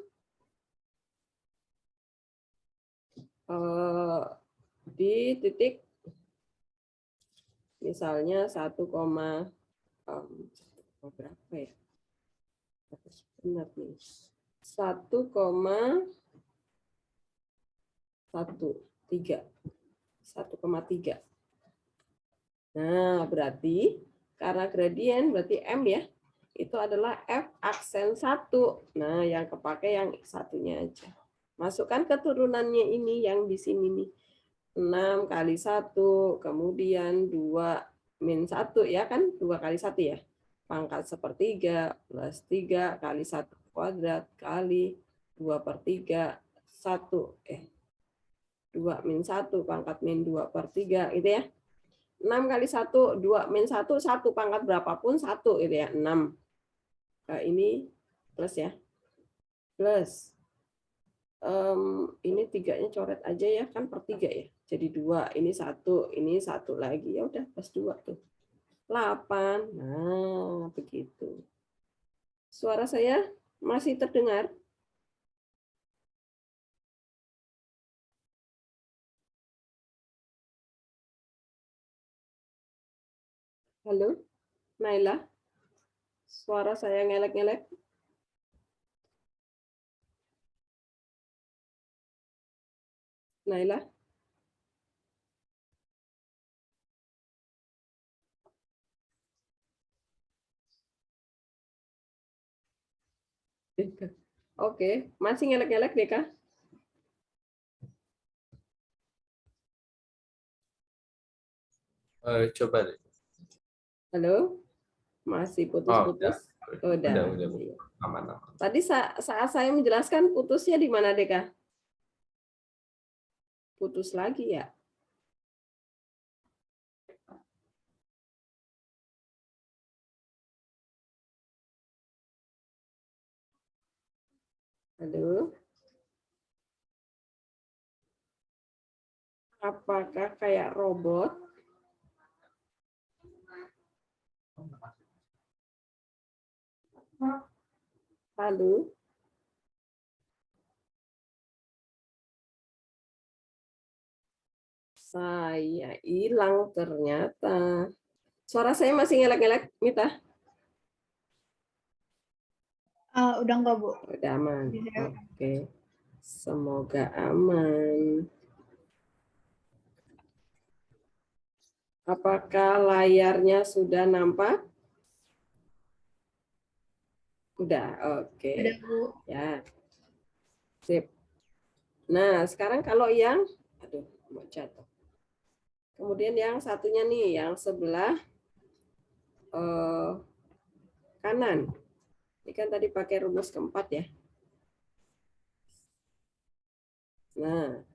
di titik, misalnya 1, berapa ya? Benar nih. 1,3. Nah, berarti karena gradien berarti M ya. Itu adalah F aksen 1. Nah, yang kepakai yang satunya aja. Masukkan keturunannya ini yang di sini nih. 6 kali 1, kemudian 2 min 1 ya kan? 2 kali 1 ya. Pangkat sepertiga plus 3 kali 1 kuadrat kali 2/3 1. 2 min 1 pangkat min 2/3 gitu ya. 6 kali 1, 2 min 1, 1 pangkat berapapun 1 gitu ya, 6. Nah, ini plus ya. Plus. Ini 3-nya coret aja ya, kan per 3 ya. Jadi 2, ini 1 lagi. Ya udah, plus 2 tuh. 8. Nah, begitu. Suara saya masih terdengar? Halo, Naila? Suara saya ngelek-ngelek? Naila? Oke, masih ngelek-ngelek, Deka? Coba deh. Halo? Masih putus-putus? Udah. Aman. Tadi saat saya menjelaskan putusnya di mana, Deka? Putus lagi ya? Halo? Apakah kayak robot? Halo? Saya hilang ternyata. Suara saya masih ngelek-ngelek, Mita? Udah enggak, Bu? Udah aman. Bisa. Oke. Semoga aman. Apakah layarnya sudah nampak? Udah, oke. Udah, Bu. Ya. Sip. Nah, sekarang kalau yang, aduh, mau jatuh. Kemudian yang satunya nih, yang sebelah kanan. Ini kan tadi pakai rumus keempat ya. Nah,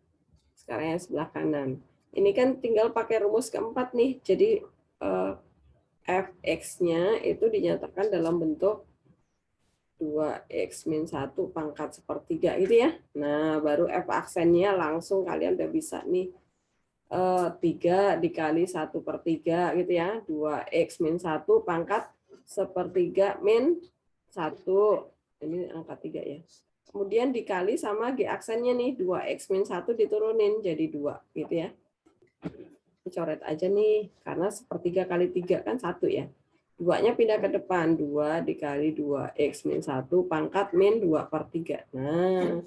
sekarang yang sebelah kanan. Ini kan tinggal pakai rumus keempat nih. Jadi fx-nya itu dinyatakan dalam bentuk 2x min 1 pangkat sepertiga gitu ya. Nah, baru f aksennya langsung kalian udah bisa nih. 3 dikali 1/3 gitu ya. 2x min 1 pangkat sepertiga min 1. Ini angka 3 ya. Kemudian dikali sama G aksennya nih, 2x min 1 diturunin jadi 2 gitu ya. Coret aja nih, karena sepertiga kali 3 kan 1 ya. 2-nya pindah ke depan, 2 dikali 2x min 1 pangkat min 2/3. Nah,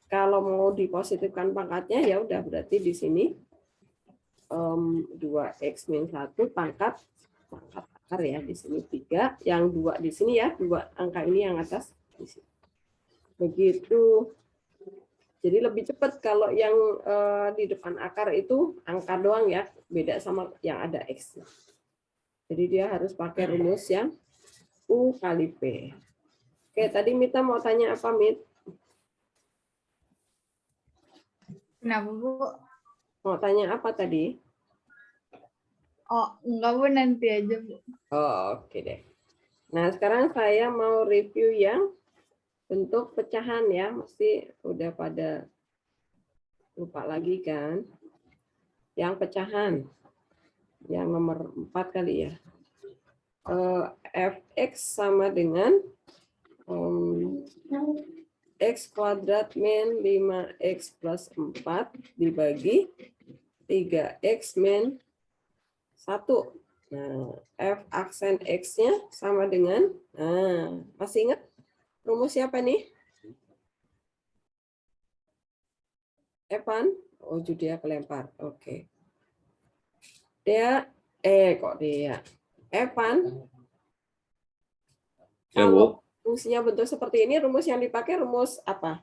kalau mau dipositifkan pangkatnya ya udah berarti di sini 2x min 1 pangkat akar ya, di sini 3, yang 2 di sini ya, 2 angka ini yang atas di sini. Begitu. Jadi lebih cepat kalau yang di depan akar itu angka doang ya, beda sama yang ada X. Jadi dia harus pakai rumus yang U kali P. Oke, tadi Mita mau tanya apa, Mit? Kenapa, Bu? Mau tanya apa tadi? Oh, enggak, Bu, nanti aja, Bu. Oh, oke deh. Nah, sekarang saya mau review yang bentuk pecahan ya. Mesti udah pada lupa lagi kan? Yang pecahan. Yang nomor 4 kali ya. Fx sama dengan X kuadrat min 5X plus 4 dibagi 3X min 1. Nah, F aksen X-nya sama dengan, nah, masih ingat rumus siapa nih? Evan? Oh, dia kelempar. Oke. Dia, kok dia? Evan? Ya, Kalau Bu. fungsinya bentuk seperti ini, rumus yang dipakai rumus apa?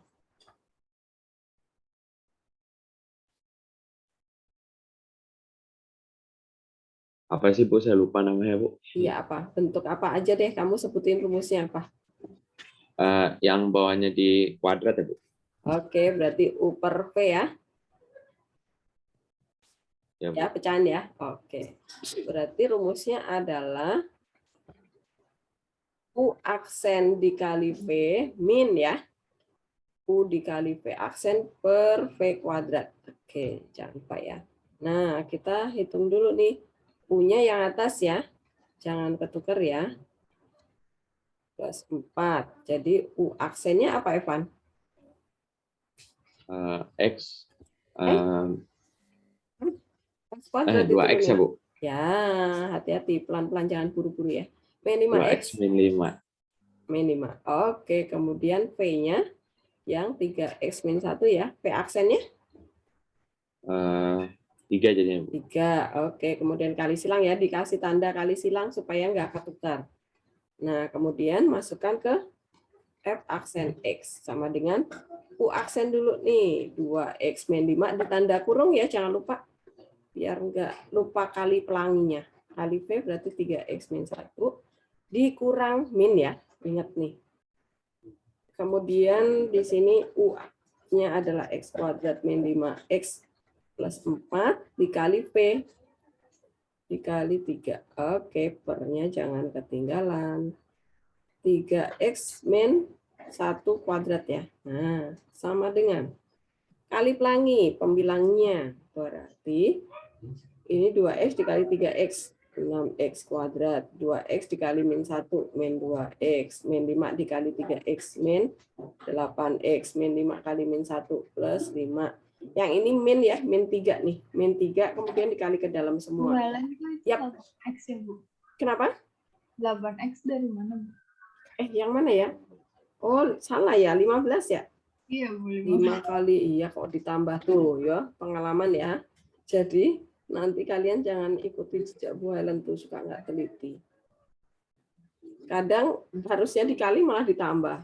Apa sih, Bu? Saya lupa namanya, Bu. Iya, apa? Bentuk apa aja deh, kamu sebutin rumusnya apa? Yang bawahnya di kuadrat ya, Bu? Oke, berarti U per V ya? Ya, Bu. Ya, pecahan ya. Oke. Berarti rumusnya adalah U aksen dikali V min ya. U dikali V aksen per V kuadrat. Oke, jangan lupa ya. Nah, kita hitung dulu nih. U-nya yang atas ya. Jangan ketukar ya. Plus 4. Jadi U aksennya apa, Evan? X. X kuadrat 2X ya, diturunin. Bu? Ya, hati-hati. Pelan-pelan, jangan buru-buru ya. Min 2X 5X. min 5. Min 5. Oke, kemudian V-nya yang 3X min 1 ya. V aksennya? 3 jadinya, Bu. 3. Oke, kemudian kali silang ya. Dikasih tanda kali silang supaya nggak ketukar. Nah, kemudian masukkan ke F aksen X. Sama dengan U aksen dulu nih. 2X min 5 ditanda kurung ya, jangan lupa. Biar nggak lupa kali pelanginya. Kali V berarti 3X min 1 dikurang min ya. Ingat nih. Kemudian di sini U-nya adalah X kuadrat min 5X plus 4 dikali V dikali 3. Oke, pernya jangan ketinggalan. 3X min 1 kuadrat ya. Nah, sama dengan kali pelangi pembilangnya. Berarti ini 2X dikali 3X. 6X kuadrat. 2X dikali min 1. Min 2X. Min 5 dikali 3X. Min 8X. Min 5 kali min 1 plus 5. Yang ini min ya. Min 3 nih. Min 3 kemudian dikali ke dalam semua. Bulan itu Yap. 8X ya, Bu? Kenapa? 8X dari mana, Bu? Yang mana ya? Oh, salah ya. 15 ya? Iya, Bu. 5 kali. Iya kok ditambah tuh ya. Pengalaman ya. Jadi nanti kalian jangan ikuti jejak Bu Helen tuh, suka nggak teliti. Kadang harusnya dikali malah ditambah.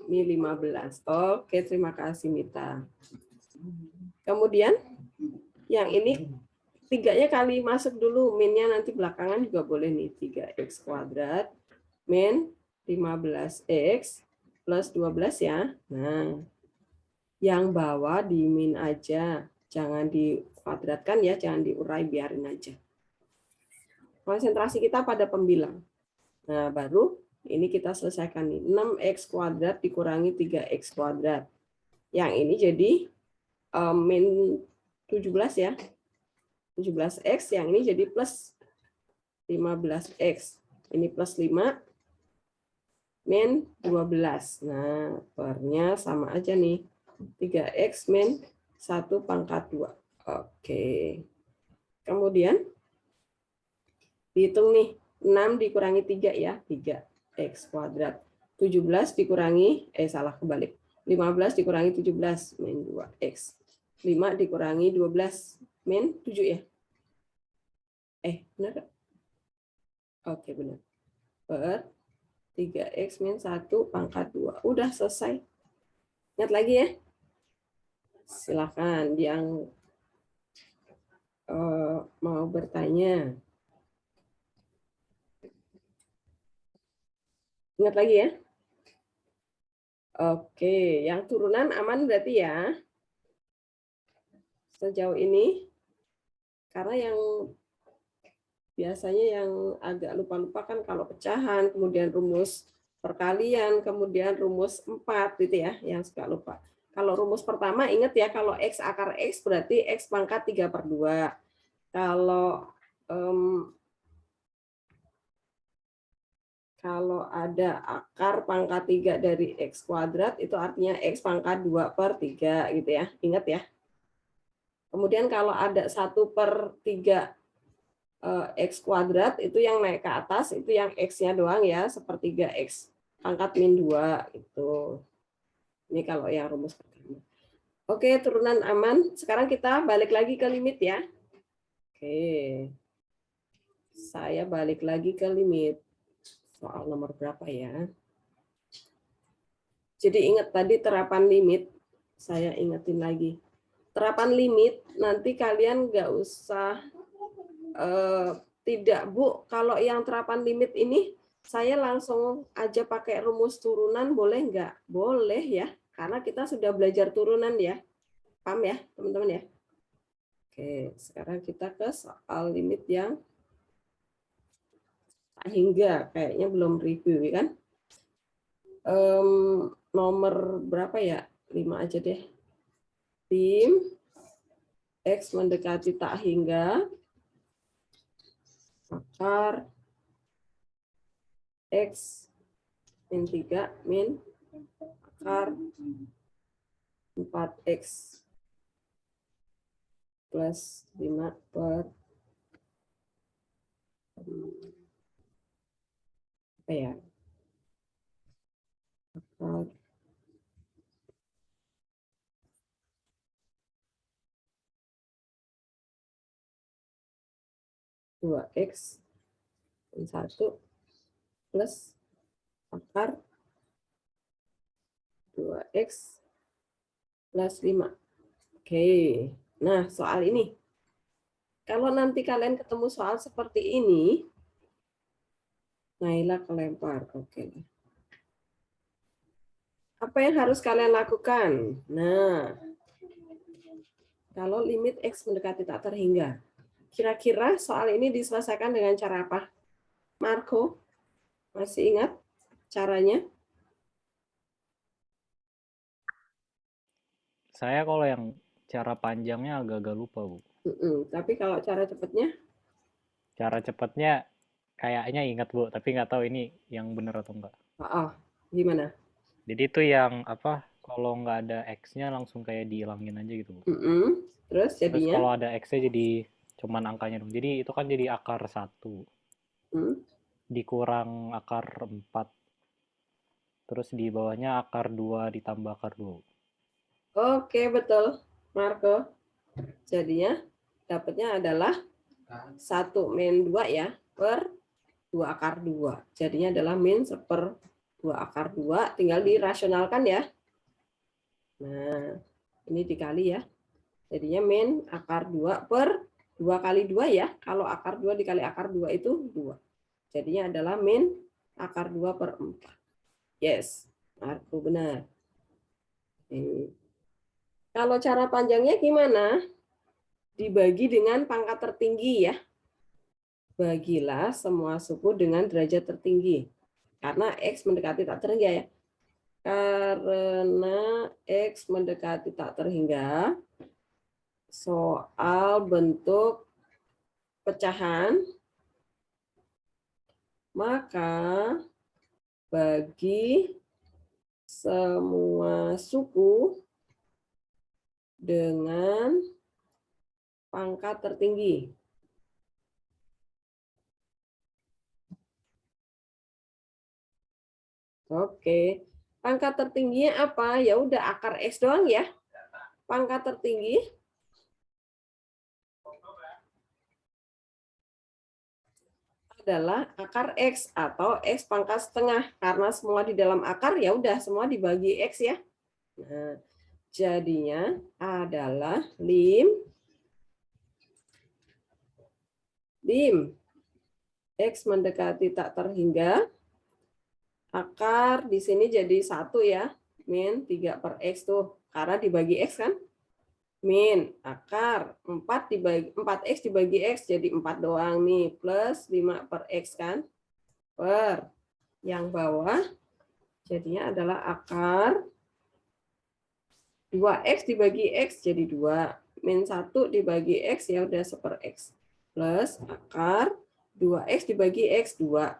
Ini 15. Oke, terima kasih Mita. Kemudian yang ini 3-nya kali masuk dulu, minnya nanti belakangan juga boleh nih. 3X kuadrat min 15X plus 12 ya. Nah, yang bawah di min aja. Jangan dikuadratkan ya, jangan diurai, biarin aja. Konsentrasi kita pada pembilang. Nah, baru ini kita selesaikan nih. 6X kuadrat dikurangi 3X kuadrat. Yang ini jadi min 17 ya. 17X, yang ini jadi plus 15X. Ini plus 5 min 12. Nah, pernya sama aja nih. 3X min 1 pangkat 2. Oke. Kemudian dihitung nih. 6 dikurangi 3 ya. 3X kuadrat. 17 dikurangi, salah kebalik. 15 dikurangi 17 min 2X. 5 dikurangi 12 min 7 ya. Benar? Oke, benar. Per 3X min 1 pangkat 2. Udah selesai. Ingat lagi ya. Silakan yang mau bertanya. Ingat lagi ya. Oke, yang turunan aman berarti ya. Sejauh ini. Karena yang biasanya yang agak lupa-lupa kan kalau pecahan, kemudian rumus perkalian, kemudian rumus 4 gitu ya, yang suka lupa. Kalau rumus pertama ingat ya, kalau X akar X berarti X pangkat 3/2. Kalau ada akar pangkat 3 dari X kuadrat, itu artinya X pangkat 2/3 gitu ya. Ingat ya. Kemudian kalau ada 1/3 X kuadrat, itu yang naik ke atas, itu yang X-nya doang ya, 1/3 X pangkat min 2. Gitu. Ini kalau yang rumus pertama. Oke, turunan aman. Sekarang kita balik lagi ke limit ya. Oke. Saya balik lagi ke limit. Soal nomor berapa ya? Jadi ingat tadi terapan limit, saya ingetin lagi. Terapan limit, nanti kalian nggak usah, tidak Bu, kalau yang terapan limit ini, saya langsung aja pakai rumus turunan, boleh nggak? Boleh ya, karena kita sudah belajar turunan ya. Paham ya, teman-teman ya? Oke, sekarang kita ke soal limit yang hingga, kayaknya belum review kan? Nomor berapa ya? 5 aja deh. Tim X mendekati tak hingga akar X min 3 min akar 4X plus 5 per apa ya? Akar 2X min 1 plus akar 2X plus 5. Oke, nah soal ini. Kalau nanti kalian ketemu soal seperti ini, Naila kelempar. Oke. Apa yang harus kalian lakukan? Nah, kalau limit X mendekati tak terhingga, kira-kira soal ini diselesaikan dengan cara apa? Marco, masih ingat caranya? Saya kalau yang cara panjangnya agak-agak lupa, Bu. Tapi kalau cara cepatnya? Cara cepatnya kayaknya ingat, Bu, tapi nggak tahu ini yang benar atau enggak. Gimana? Jadi itu yang apa, kalau nggak ada X-nya langsung kayak dihilangin aja gitu, Bu. Terus Terus jadinya? kalau ada X-nya jadi cuman angkanya dong. Jadi itu kan jadi akar 1. Dikurang akar 4. Terus di bawahnya akar 2 ditambah akar 2. Oke, betul, Marco. Jadinya dapatnya adalah 1 min 2 ya, per 2 akar 2. Jadinya adalah min 1/2 akar 2, tinggal dirasionalkan ya. Nah, ini dikali ya. Jadinya min akar 2 per 2 kali 2 ya. Kalau akar 2 dikali akar 2 itu 2. Jadinya adalah min akar 2/4. Yes, Marco benar. Kalau cara panjangnya gimana? Dibagi dengan pangkat tertinggi ya. Bagilah semua suku dengan derajat tertinggi. Karena X mendekati tak terhingga ya. Karena X mendekati tak terhingga, soal bentuk pecahan, maka bagi semua suku dengan pangkat tertinggi. Oke, pangkat tertingginya apa? Ya udah akar X doang ya. Pangkat tertinggi adalah akar X atau X pangkat setengah. Karena semua di dalam akar, ya udah semua dibagi X ya. Nah, jadinya adalah lim X mendekati tak terhingga Akar di sini jadi 1 ya. Min 3 per X tuh. Karena dibagi X kan. Min akar 4X dibagi X jadi 4 doang nih. Plus 5 per X kan. Per. Yang bawah jadinya adalah akar 2X dibagi X jadi 2. Min 1 dibagi X ya udah 1/. X. Plus akar 2X dibagi X 2.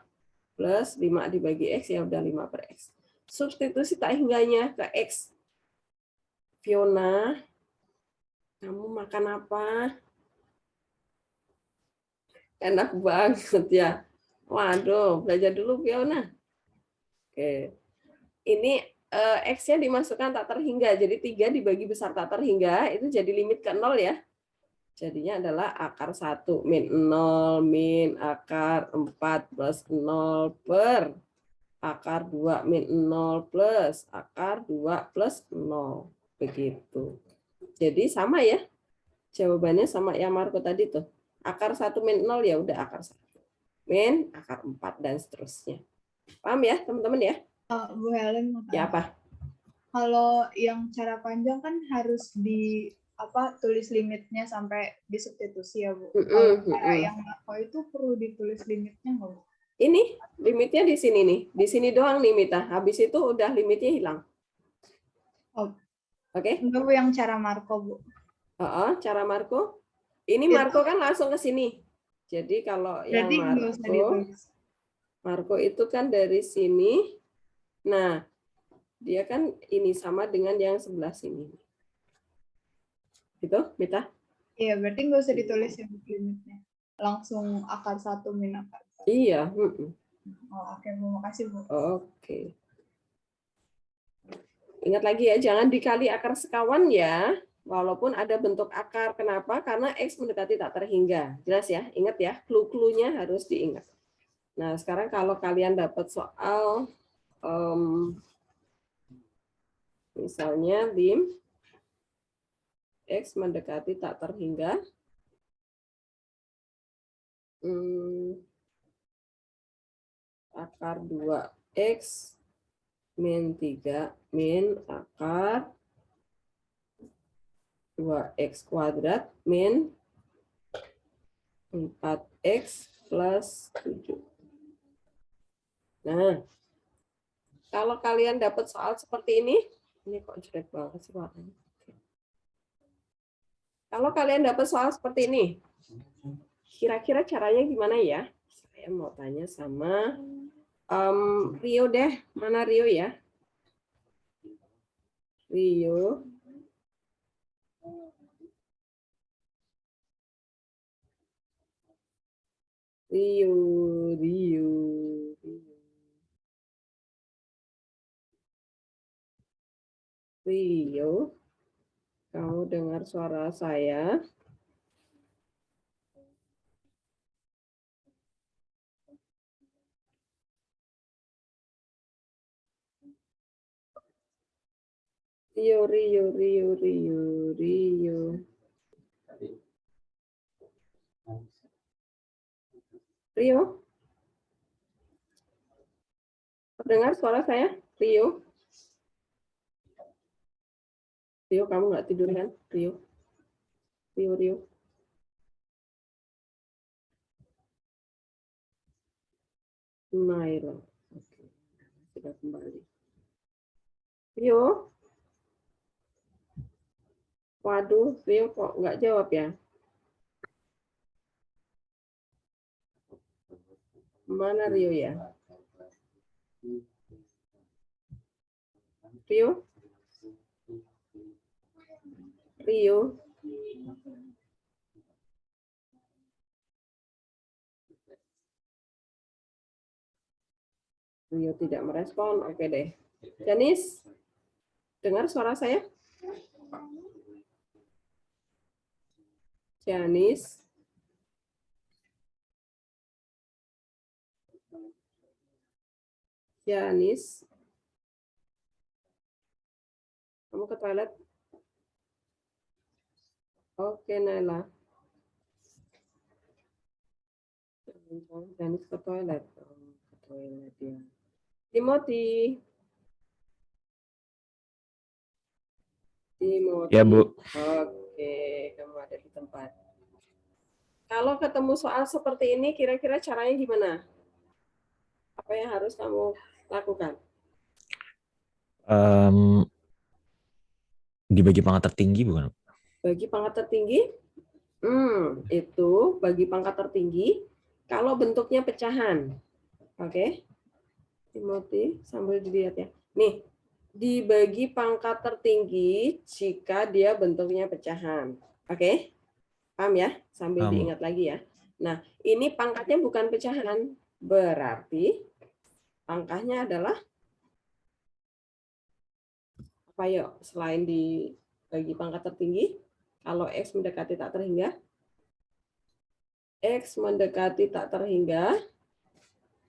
Plus 5 dibagi X ya udah 5 per X. Substitusi tak hingganya ke X. Fiona, kamu makan apa? Enak banget ya. Waduh, belajar dulu Fiona. Oke. Ini X-nya dimasukkan tak terhingga. Jadi 3 dibagi besar tak terhingga, itu jadi limit ke 0 ya. Jadinya adalah akar 1 min 0 min akar 4 plus 0 per akar 2 min 0 plus akar 2 plus 0. Begitu. Jadi sama ya. Jawabannya sama yang Marco tadi tuh. Akar 1 min 0 ya udah akar 1. Min akar 4 dan seterusnya. Paham ya teman-teman ya? Bu Helen mau Ya tanya. apa? Kalau yang cara panjang kan harus tulis limitnya sampai disubstitusi ya Bu. Kalau cara yang Marco itu perlu ditulis limitnya nggak Bu? Ini limitnya di sini nih. Di sini doang nih Mita. Habis itu udah limitnya hilang. Oh, Oke? enggak Bu, yang cara Marco Bu. Cara Marco. Ini Itu- Marco kan langsung ke sini. Jadi kalau yang Berarti nggak usah ditulis. Marco itu kan dari sini. Nah, dia kan ini sama dengan yang sebelah sini. Gitu, Mita? Iya, berarti nggak usah ditulis yang limitnya. Langsung akar 1 min akar. Iya. Oh, oke Bu, makasih Bu. Oke. Ingat lagi ya, jangan dikali akar sekawan ya. Walaupun ada bentuk akar. Kenapa? Karena X mendekati tak terhingga. Jelas ya? Ingat ya, clue-cluenya harus diingat. Nah, sekarang kalau kalian dapat soal, misalnya lim X mendekati tak terhingga, akar 2X min 3 min akar 2X kuadrat min 4X plus 7. Nah, kalau kalian dapat soal seperti ini kok jelek banget sih warnanya. Kalau kalian dapat soal seperti ini, kira-kira caranya gimana ya? Saya mau tanya sama Rio deh. Mana Rio ya? Rio. Rio. Rio, kamu dengar suara saya? Rio. Rio, dengar suara saya? Rio, kamu nggak tidur kan? Rio. Naila. Oke, sudah kembali. Rio. Waduh, Rio kok nggak jawab ya? Mana Rio ya? Rio? Rio tidak merespon. Oke deh. Janis, dengar suara saya? Janis. Kamu ke toilet? Oke, Naila. Janis ke toilet. Ke toilet ya. Timothy. Timothy. Ya, Bu. Oke, kamu ada di tempat. Kalau ketemu soal seperti ini, kira-kira caranya gimana? Apa yang harus kamu lakukan? Dibagi pangkat tertinggi bukan? Bagi pangkat tertinggi, itu bagi pangkat tertinggi, kalau bentuknya pecahan. Oke, Timothy, sambil dilihat ya. Nih, dibagi pangkat tertinggi jika dia bentuknya pecahan. Oke, paham ya? Sambil Paham. diingat lagi ya. Nah, ini pangkatnya bukan pecahan, berarti pangkatnya adalah apa yuk? Selain dibagi pangkat tertinggi, kalau X mendekati tak terhingga, X mendekati tak terhingga,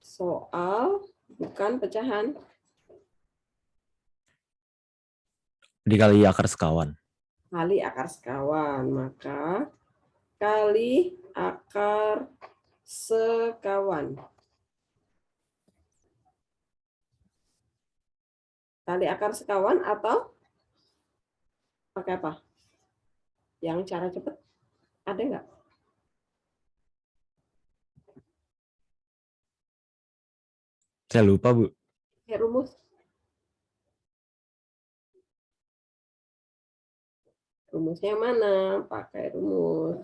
soal bukan pecahan. Dikali akar sekawan. Kali akar sekawan, maka kali akar sekawan. Kali akar sekawan atau pakai apa? Yang cara cepat ada nggak? Saya lupa, Bu. Ya, rumus. Rumusnya mana? Pakai rumus.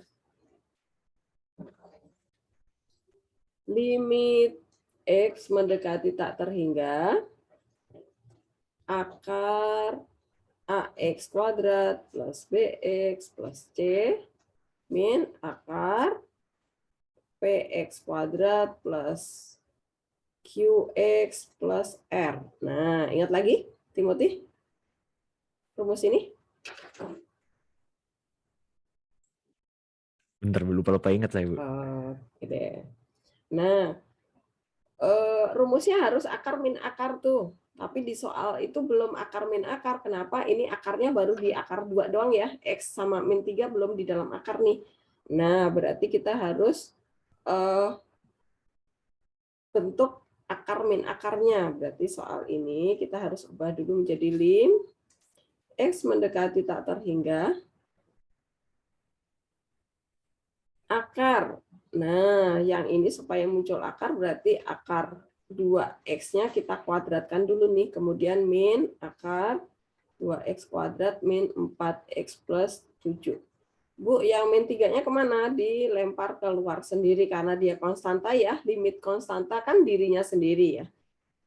Limit X mendekati tak terhingga akar AX kuadrat plus BX plus C min akar PX kuadrat plus QX plus R. Nah, ingat lagi, Timothy? Rumus ini? Bentar, lupa ingat saya, Bu. Oke deh. Nah, rumusnya harus akar min akar tuh. Tapi di soal itu belum akar min akar. Kenapa? Ini akarnya baru di akar 2 doang ya. X sama min 3 belum di dalam akar nih. Nah, berarti kita harus bentuk akar min akarnya. Berarti soal ini kita harus ubah dulu menjadi lim X mendekati tak terhingga akar. Nah, yang ini supaya muncul akar berarti akar 2x-nya kita kuadratkan dulu nih. Kemudian min akar 2x kuadrat min 4x plus 7. Bu, yang min 3-nya kemana? Dilempar keluar sendiri karena dia konstanta ya. Limit konstanta kan dirinya sendiri ya.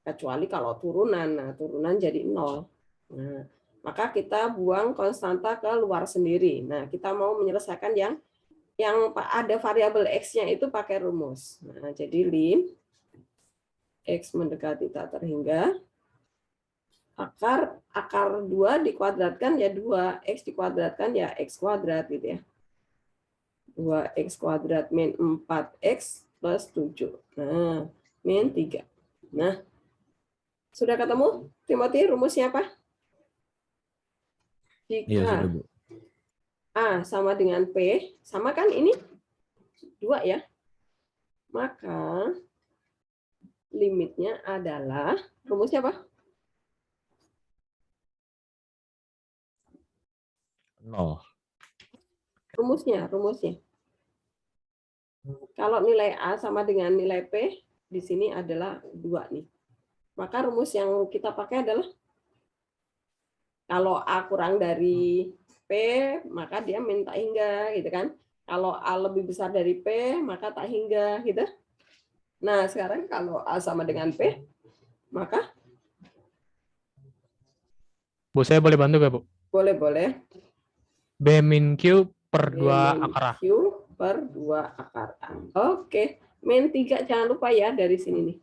Kecuali kalau turunan. Nah, turunan jadi 0. Nah, maka kita buang konstanta keluar sendiri. Nah, kita mau menyelesaikan yang ada variabel X-nya itu pakai rumus. Nah, jadi lim X mendekati tak terhingga akar 2 dikuadratkan ya 2, X dikuadratkan ya X kuadrat gitu ya. 2X kuadrat min 4X plus 7. Nah, min 3. Nah, sudah ketemu, Timothy, rumusnya apa? Iya, Jika sudah, Bu. A sama dengan P, sama kan ini 2 ya. Maka limitnya adalah, rumusnya apa? 0. Rumusnya. Kalau nilai A sama dengan nilai P, di sini adalah 2 nih. Maka rumus yang kita pakai adalah, kalau A kurang dari P, maka dia min tak hingga, gitu kan. Kalau A lebih besar dari P, maka tak hingga, gitu. Nah, sekarang kalau A sama dengan P, maka Bu, saya boleh bantu gak, Bu? boleh. B min Q per 2 B min akar A. Q per 2 akar A. Oke, min 3 jangan lupa ya dari sini nih.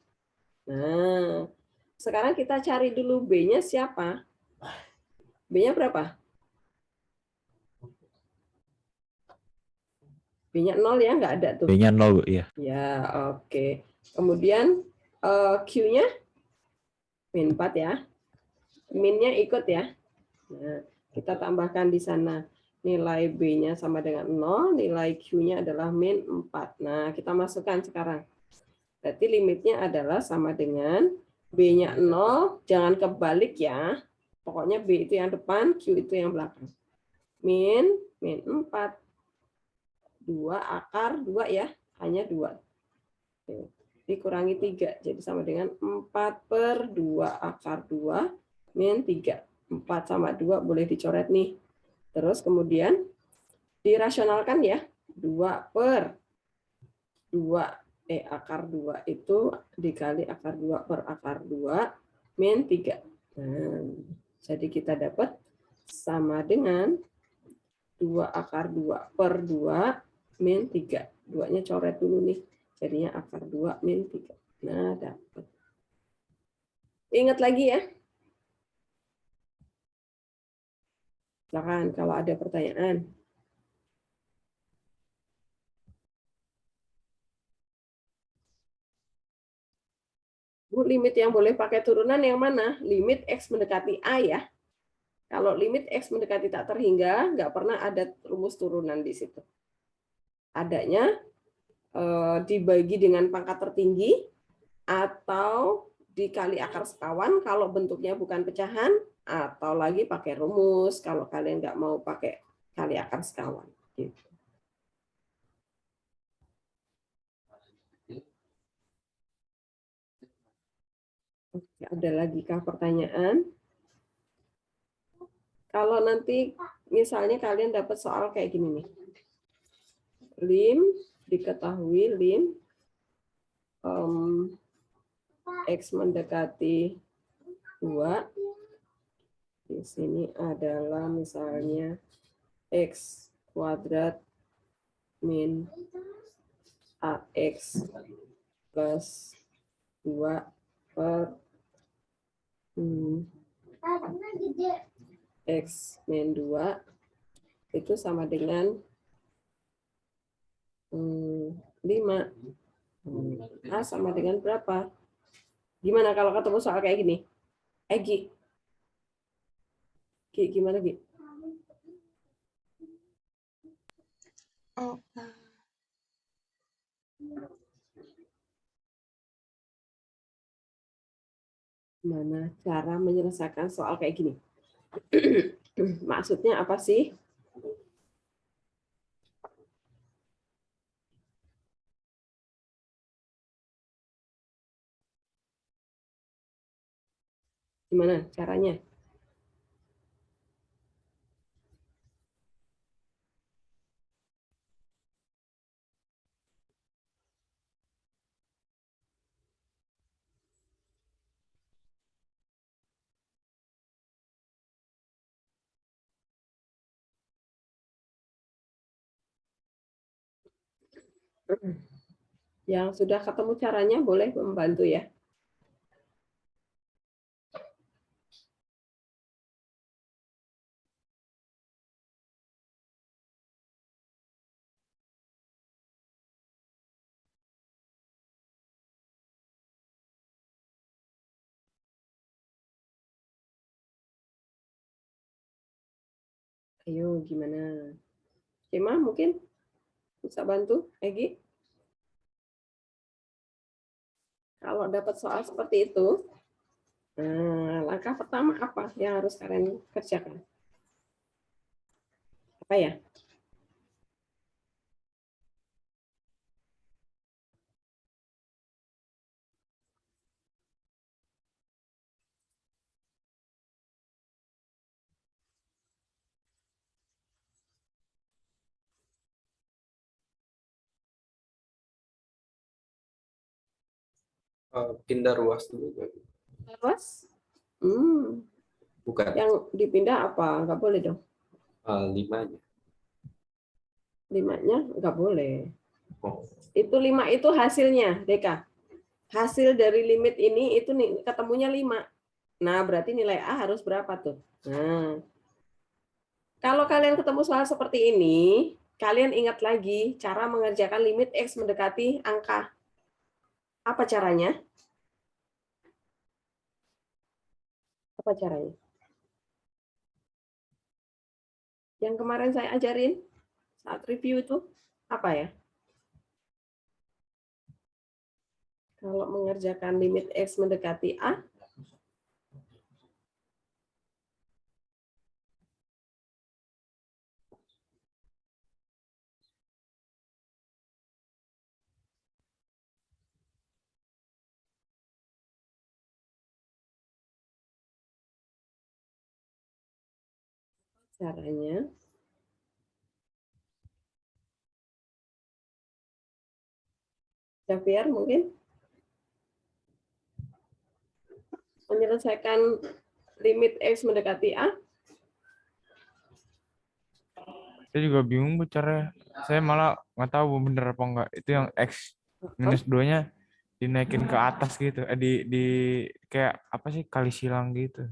Nah, sekarang kita cari dulu B-nya siapa? B-nya berapa? B-nya 0 ya, nggak ada tuh. B-nya 0, Bu. Iya. Ya, oke. Kemudian Q-nya min 4 ya. Min-nya ikut ya. Nah, kita tambahkan di sana. Nilai B-nya sama dengan 0, nilai Q-nya adalah min 4. Nah, kita masukkan sekarang. Berarti limitnya adalah sama dengan B-nya 0, jangan kebalik ya. Pokoknya B itu yang depan, Q itu yang belakang. Min 4. 2 akar 2 ya, hanya 2. Oke. Dikurangi 3, jadi sama dengan 4/2 akar 2 min 3. 4 sama 2 boleh dicoret nih. Terus kemudian dirasionalkan ya, 2/2 akar 2 itu dikali akar 2 per akar 2 min 3. Nah, jadi kita dapat sama dengan 2 akar 2 per 2 min 3. 2-nya coret dulu nih. Jadinya akar 2 min 3. Nah, dapat. Ingat lagi ya. Silakan kalau ada pertanyaan. Bu, limit yang boleh pakai turunan yang mana? Limit X mendekati A ya. Kalau limit X mendekati tak terhingga, nggak pernah ada rumus turunan di situ. Adanya dibagi dengan pangkat tertinggi atau dikali akar sekawan kalau bentuknya bukan pecahan, atau lagi pakai rumus kalau kalian nggak mau pakai kali akar sekawan. Gitu. Oke, ada lagi kah pertanyaan? Kalau nanti misalnya kalian dapat soal kayak gini nih. Lim, diketahui lim X mendekati 2. Di sini adalah misalnya X kuadrat min AX plus 2 per X min 2 itu sama dengan 5. A sama dengan berapa? Gimana kalau ketemu soal kayak gini? Gi, gimana Gi? Gimana cara menyelesaikan soal kayak gini? Maksudnya apa sih? Gimana caranya? Yang sudah ketemu caranya boleh membantu ya. Ayo gimana? Cima mungkin bisa bantu, Egi? Kalau dapat soal seperti itu, langkah pertama apa yang harus kalian kerjakan? Apa ya? Pindah ruas dulu. Terus? Bukan. Yang dipindah apa? Nggak boleh dong. 5-nya. 5-nya nggak boleh. Oh. Itu 5 itu hasilnya, Deka. Hasil dari limit ini itu nih ketemunya 5. Nah, berarti nilai A harus berapa tuh? Nah, kalau kalian ketemu soal seperti ini, kalian ingat lagi cara mengerjakan limit X mendekati angka. Apa caranya? Apa caranya? Yang kemarin saya ajarin saat review itu apa ya? Kalau mengerjakan limit X mendekati A, caranya Xavier mungkin menyelesaikan limit X mendekati A. Saya juga bingung Bu caranya. Saya malah nggak tahu Bu bener apa enggak. Itu yang X minus 2-nya dinaikin ke atas gitu. Di kayak apa sih kali silang gitu.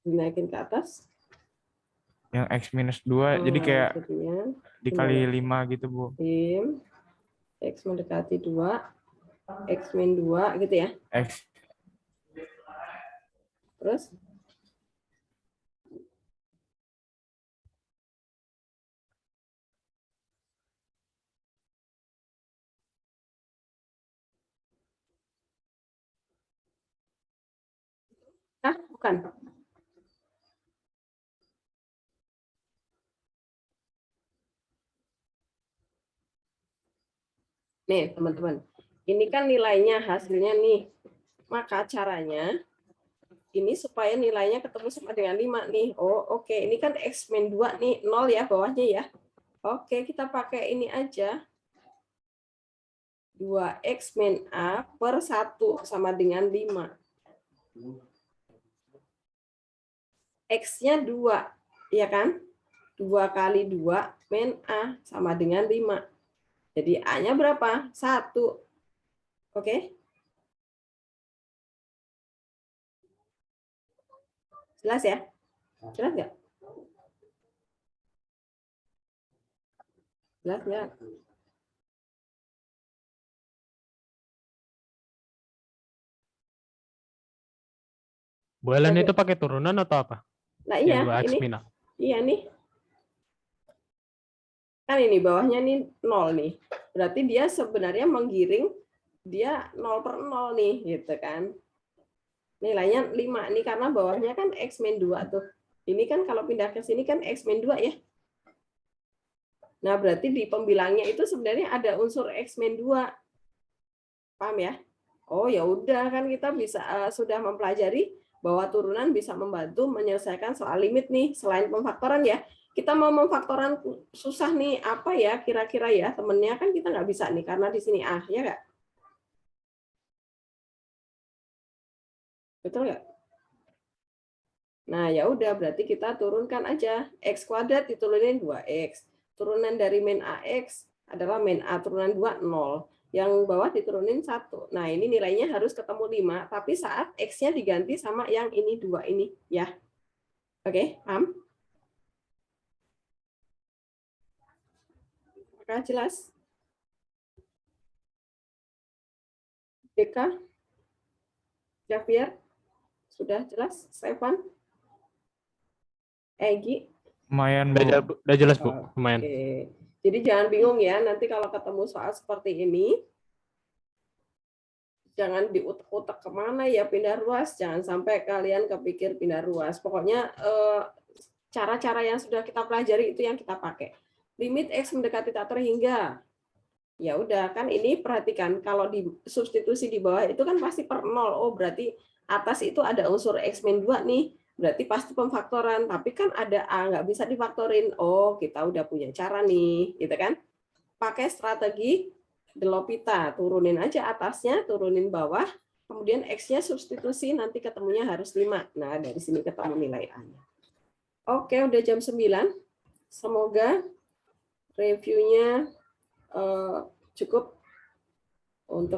Dinaikin ke atas. Yang X minus 2 jadi kayak Jadinya dikali 5 gitu Bu. X mendekati 2, X min 2 gitu ya. X Terus bukan. Nih, teman-teman. Ini kan nilainya, hasilnya nih. Maka caranya, ini supaya nilainya ketemu sama dengan 5 nih. Oh, oke. Ini kan X min 2 nih, 0 ya bawahnya ya. Oke, kita pakai ini aja. 2X min A per 1 sama dengan 5. X-nya 2, ya kan? 2 kali 2 min A sama dengan 5. Jadi A-nya berapa? 1. Oke? Jelas ya? Jelas nggak? Jelas nggak? Bu Ellen itu pakai turunan atau apa? Nah iya, Yang 2X ini. min A. Iya nih. Kan ini bawahnya nih 0 nih. Berarti dia sebenarnya menggiring dia 0 per 0 nih, gitu kan. Nilainya 5 nih karena bawahnya kan X min 2 tuh. Ini kan kalau pindah ke sini kan X min 2 ya. Nah, berarti di pembilangnya itu sebenarnya ada unsur X min 2. Paham ya? Oh, ya udah kan kita bisa sudah mempelajari bahwa turunan bisa membantu menyelesaikan soal limit nih selain pemfaktoran ya. Kita mau memfaktoran susah nih apa ya kira-kira ya temennya kan kita nggak bisa nih karena di sini A ya nggak? Betul nggak? Nah ya udah berarti kita turunkan aja X kuadrat diturunin 2X. Turunan dari min AX adalah min A turunan 2 0. Yang bawah diturunin 1. Nah ini nilainya harus ketemu 5 tapi saat X-nya diganti sama yang ini 2 ini ya. Oke, paham? Apakah jelas? Deka? Javier? Sudah jelas? Stefan? Egi? lumayan Bu. Udah jelas Bu, lumayan. Oke. Jadi jangan bingung ya, nanti kalau ketemu soal seperti ini, jangan diutek-utek kemana ya pindah ruas, jangan sampai kalian kepikir pindah ruas. Pokoknya cara-cara yang sudah kita pelajari itu yang kita pakai. Limit X mendekati tak terhingga. Ya udah kan ini perhatikan kalau di substitusi di bawah itu kan pasti per 0. Oh berarti atas itu ada unsur X min 2 nih. Berarti pasti pemfaktoran. Tapi kan ada A nggak bisa difaktorin. Oh kita udah punya cara nih. Gitu kan. Pakai strategi De L'Hopital. Turunin aja atasnya, turunin bawah. Kemudian X-nya substitusi nanti ketemunya harus 5. Nah dari sini ketemu nilai A-nya. Oke udah jam 9. Semoga reviewnya cukup untuk